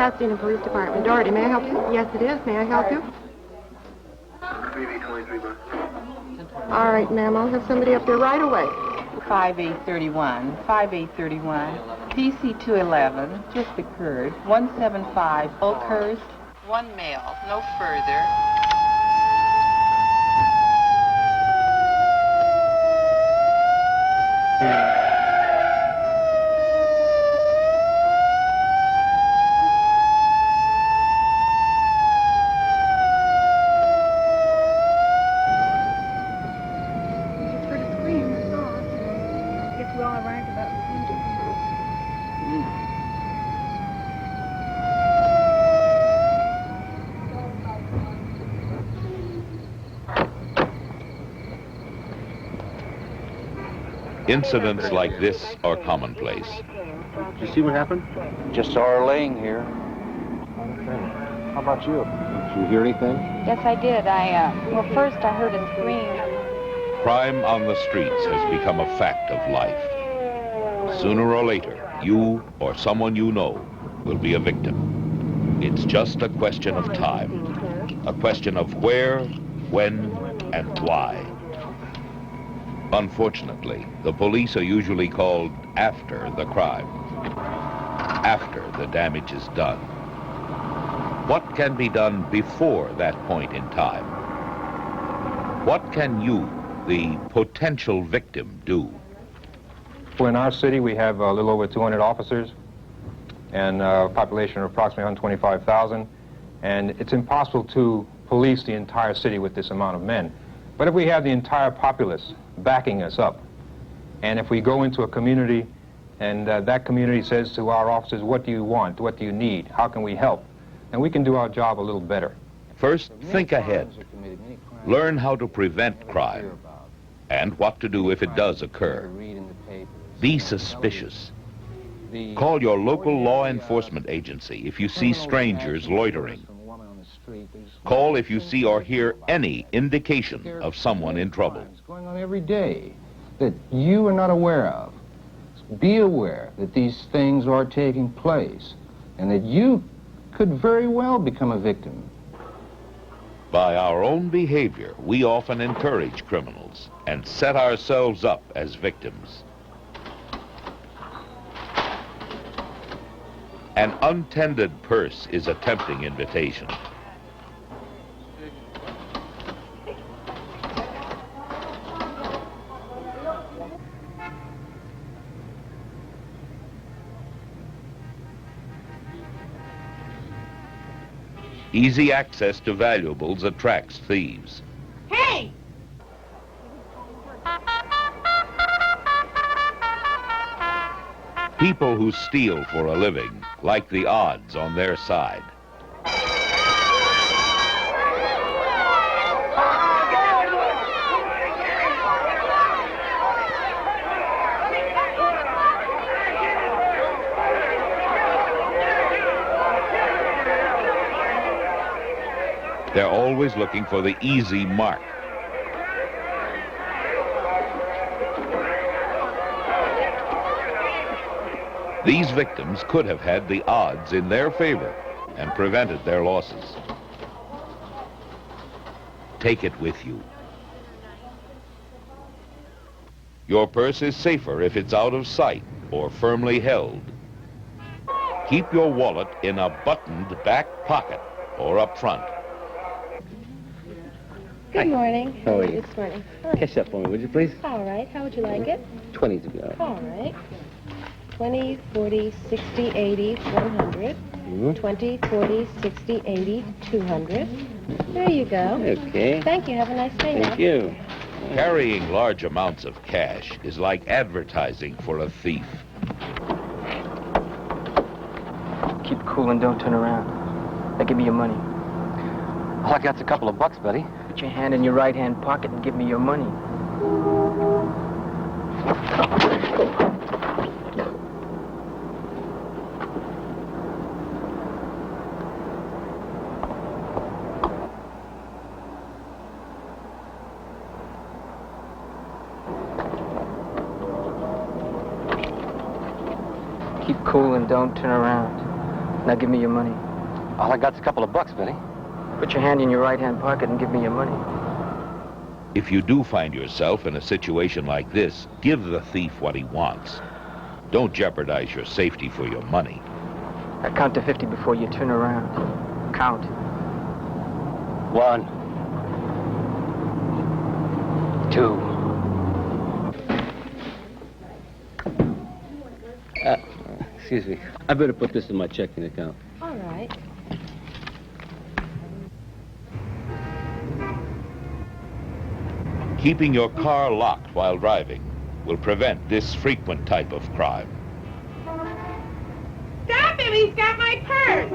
Pasadena Police Department. Doherty, may I help you? Yes, it is. May I help you? All right, ma'am. I'll have somebody up there right away. 5831, 5831, PC 211, just occurred. 175 Oakhurst. One male, no further. Incidents like this are commonplace. Did you see what happened? Just saw her laying here. Okay. How about you? Did you hear anything? Yes, I did. Well, first I heard a scream. Crime on the streets has become a fact of life. Sooner or later, you or someone you know will be a victim. It's just a question of time. A question of where, when, and why. Unfortunately, the police are usually called after the crime, after the damage is done. What can be done before that point in time? What can you, the potential victim, do? Well, in our city, we have a little over 200 officers and a population of approximately 125,000. And it's impossible to police the entire city with this amount of men. But if we have the entire populace backing us up, and if we go into a community and that community says to our officers, what do you want? What do you need? How can we help? And we can do our job a little better. First, think ahead. Learn how to prevent crime and what to do if it does occur. Be suspicious. Call your local law enforcement agency if you see strangers loitering. Call if you see or hear any indication of someone in trouble. Going on every day that you are not aware of. Be aware that these things are taking place and that you could very well become a victim. By our own behavior, we often encourage criminals and set ourselves up as victims. An untended purse is a tempting invitation. Easy access to valuables attracts thieves. Hey! People who steal for a living like the odds on their side. They're always looking for the easy mark. These victims could have had the odds in their favor and prevented their losses. Take it with you. Your purse is safer if it's out of sight or firmly held. Keep your wallet in a buttoned back pocket or up front. Good morning. How are you? This morning. Catch that for me, would you please? All right. How would you like it? 20 to go. All right. 20, 40, 60, 80, 100. 20, 40, 60, 80, 200. There you go. Okay. Thank you. Have a nice day now. Thank you. Carrying large amounts of cash is like advertising for a thief. Keep cool and don't turn around. Now give me your money. All I got's a couple of bucks, buddy. Put your hand in your right-hand pocket and give me your money. Keep cool and don't turn around. Now give me your money. All I got's a couple of bucks, buddy. Put your hand in your right-hand pocket and give me your money. If you do find yourself in a situation like this, give the thief what he wants. Don't jeopardize your safety for your money. I count to 50 before you turn around. Count. 1, 2. Excuse me. I better put this in my checking account. All right. Keeping your car locked while driving will prevent this frequent type of crime. Stop him! He's got my purse!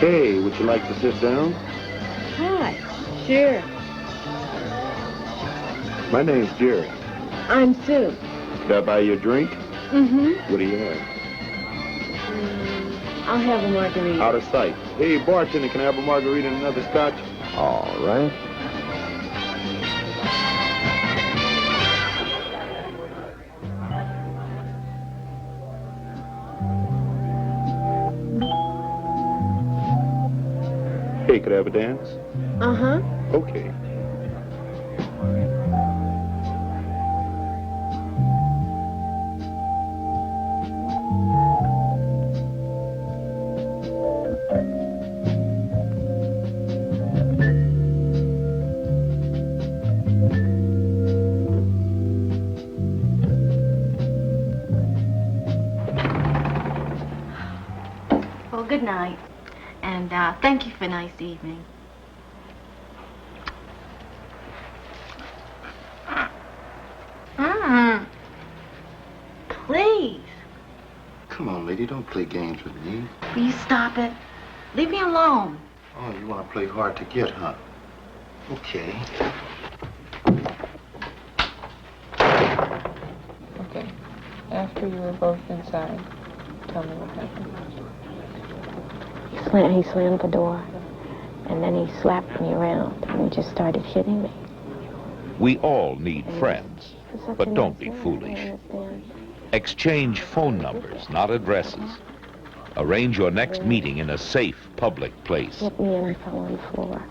Hey, would you like to sit down? Hi. Sure. My name's Jerry. I'm Sue. Did I buy you a drink? Mm-hmm. What do you have? I'll have a margarita. Out of sight. Hey, bartender, can I have a margarita and another scotch? All right. Hey, could I have a dance? Uh-huh. Okay. Well, good night. And thank you for a nice evening. Please. Come on, lady, don't play games with me. Will you stop it? Leave me alone. Oh, you want to play hard to get, huh? Okay. Okay. After you were both inside, tell me what happened. He slammed the door, and then he slapped me around, and he just started hitting me. We all need friends, but don't be foolish. Exchange phone numbers, not addresses. Arrange your next meeting in a safe public place. Hit me and I fell on the floor.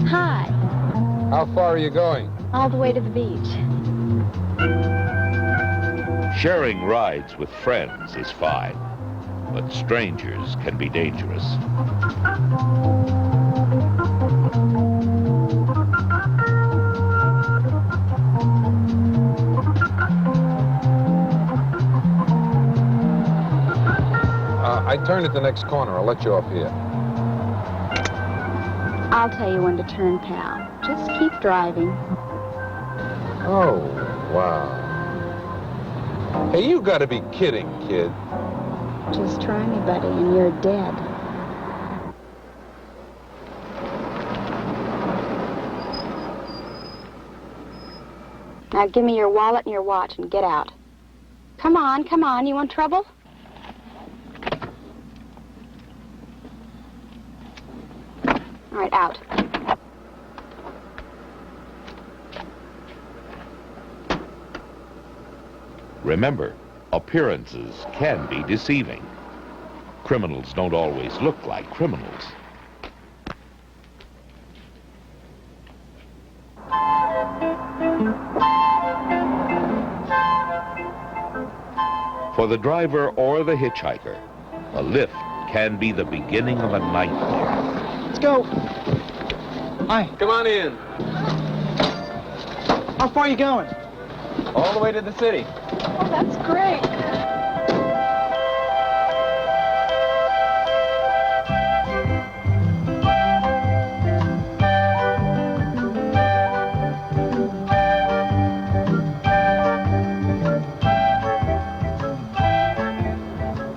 Hi. How far are you going? All the way to the beach. Sharing rides with friends is fine, but strangers can be dangerous. I turned at the next corner. I'll let you off here. I'll tell you when to turn, pal. Just keep driving. Oh, wow. Hey, you gotta be kidding, kid. Just try me, buddy, and you're dead. Now give me your wallet and your watch and get out. Come on, you want trouble? All right, out. Remember, appearances can be deceiving. Criminals don't always look like criminals. For the driver or the hitchhiker, a lift can be the beginning of a nightmare. Let's go. Hi. Come on in. How far are you going? All the way to the city. Oh, that's great.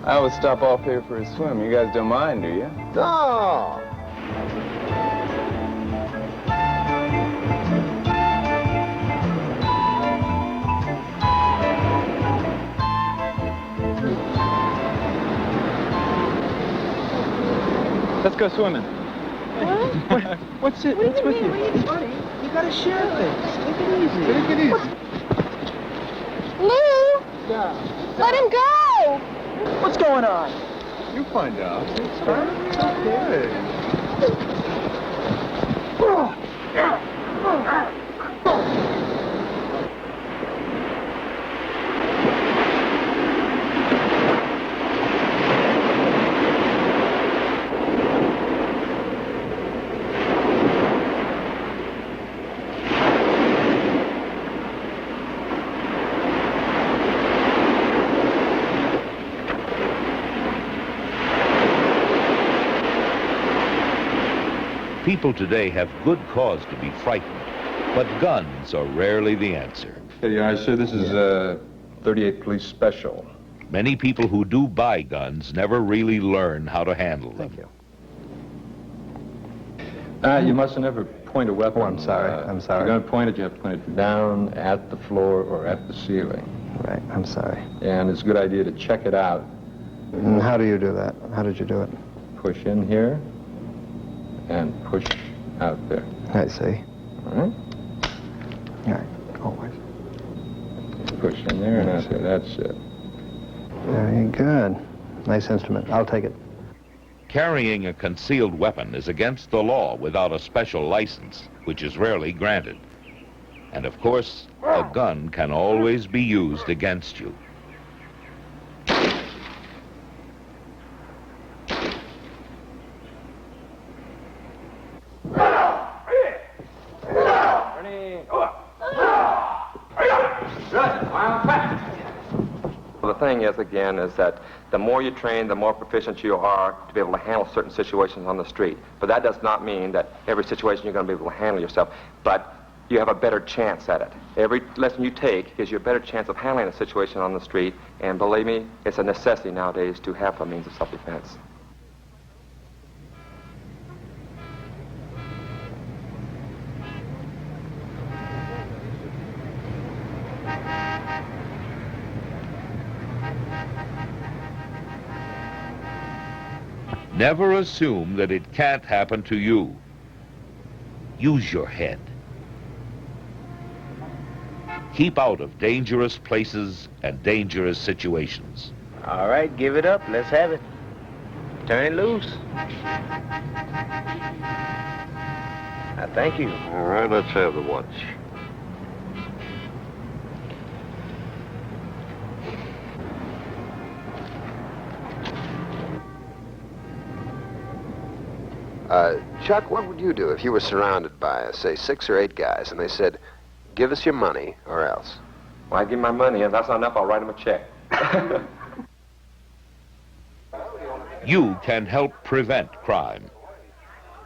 I always stop off here for a swim. You guys don't mind, do you? No. Let's go swimming. What? What's with you? Buddy, you gotta share things. Take it easy. Take it easy. Lou! Yeah. Let him go! What's going on? You find out. It's okay. People today have good cause to be frightened, but guns are rarely the answer. Yeah, sir, this is 38 Police Special. Many people who do buy guns never really learn how to handle them. Thank you. You mustn't ever point a weapon. Oh, I'm sorry. I'm sorry. If you're going to point it, you have to point it down at the floor or at the ceiling. Right, I'm sorry. And it's a good idea to check it out. And how do you do that? How did you do it? Push in here and push out there. I see. All right? All right, always. Push in there and out there. That's it. Very good. Nice instrument. I'll take it. Carrying a concealed weapon is against the law without a special license, which is rarely granted. And of course, a gun can always be used against you. The thing is, again, is that the more you train, the more proficient you are to be able to handle certain situations on the street. But that does not mean that every situation you're going to be able to handle yourself. But you have a better chance at it. Every lesson you take gives you a better chance of handling a situation on the street. And believe me, it's a necessity nowadays to have a means of self-defense. Never assume that it can't happen to you. Use your head. Keep out of dangerous places and dangerous situations. All right, give it up. Let's have it. Turn it loose. Thank you. All right, let's have the watch. Chuck, what would you do if you were surrounded by, say, 6 or 8 guys, and they said, give us your money or else? Well, I give my money, and if that's not enough, I'll write them a check. You can help prevent crime.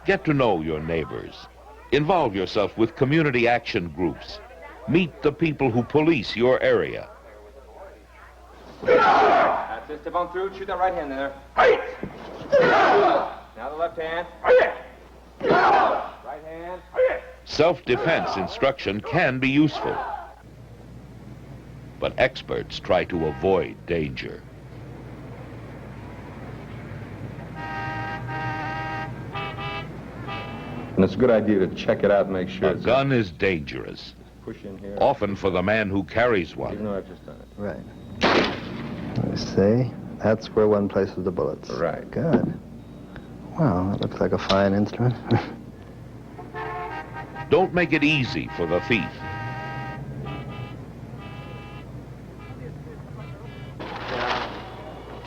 Get to know your neighbors. Involve yourself with community action groups. Meet the people who police your area. That's it. Step on through. Shoot that right hand there. Now the left hand. Right hand. Self-defense instruction can be useful, but experts try to avoid danger. And it's a good idea to check it out and make sure A gun is dangerous, push in here. often for the man who carries one. Even though I've just done it. Right. Let me see. That's where one places the bullets. Right. Good. Wow, that looks like a fine instrument. Don't make it easy for the thief.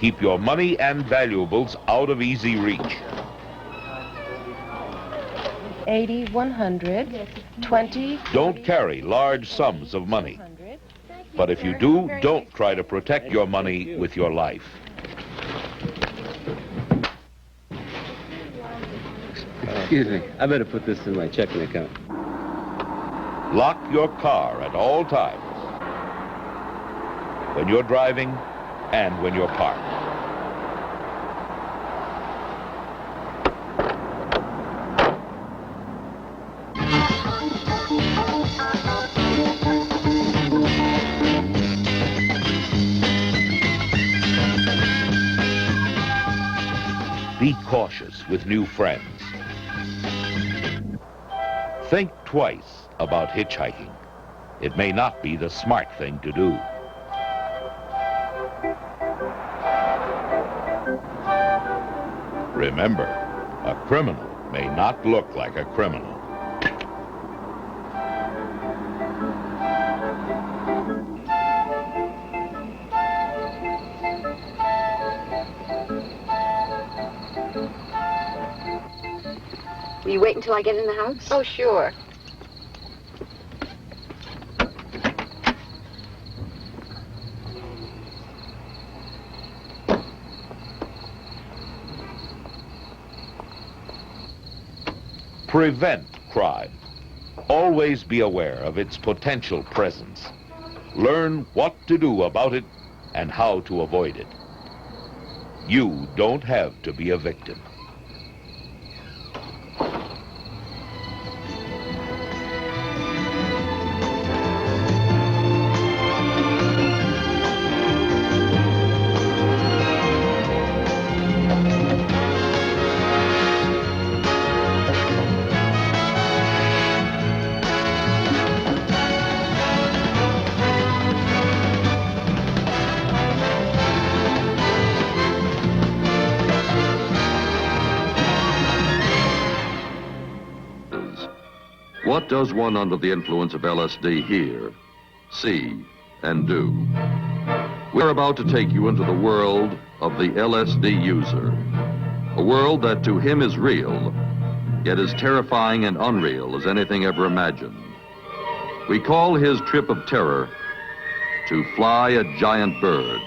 Keep your money and valuables out of easy reach. 80, 100, 20. Don't carry large sums of money. But if you do, don't try to protect your money with your life. Excuse me, I better put this in my checking account. Lock your car at all times, when you're driving and when you're parked. Be cautious with new friends. Think twice about hitchhiking. It may not be the smart thing to do. Remember, a criminal may not look like a criminal. Will you wait until I get in the house? Oh, sure. Prevent crime. Always be aware of its potential presence. Learn what to do about it and how to avoid it. You don't have to be a victim. What does one under the influence of LSD hear, see, and do? We're about to take you into the world of the LSD user, a world that to him is real, yet as terrifying and unreal as anything ever imagined. We call his trip of terror to fly a giant bird.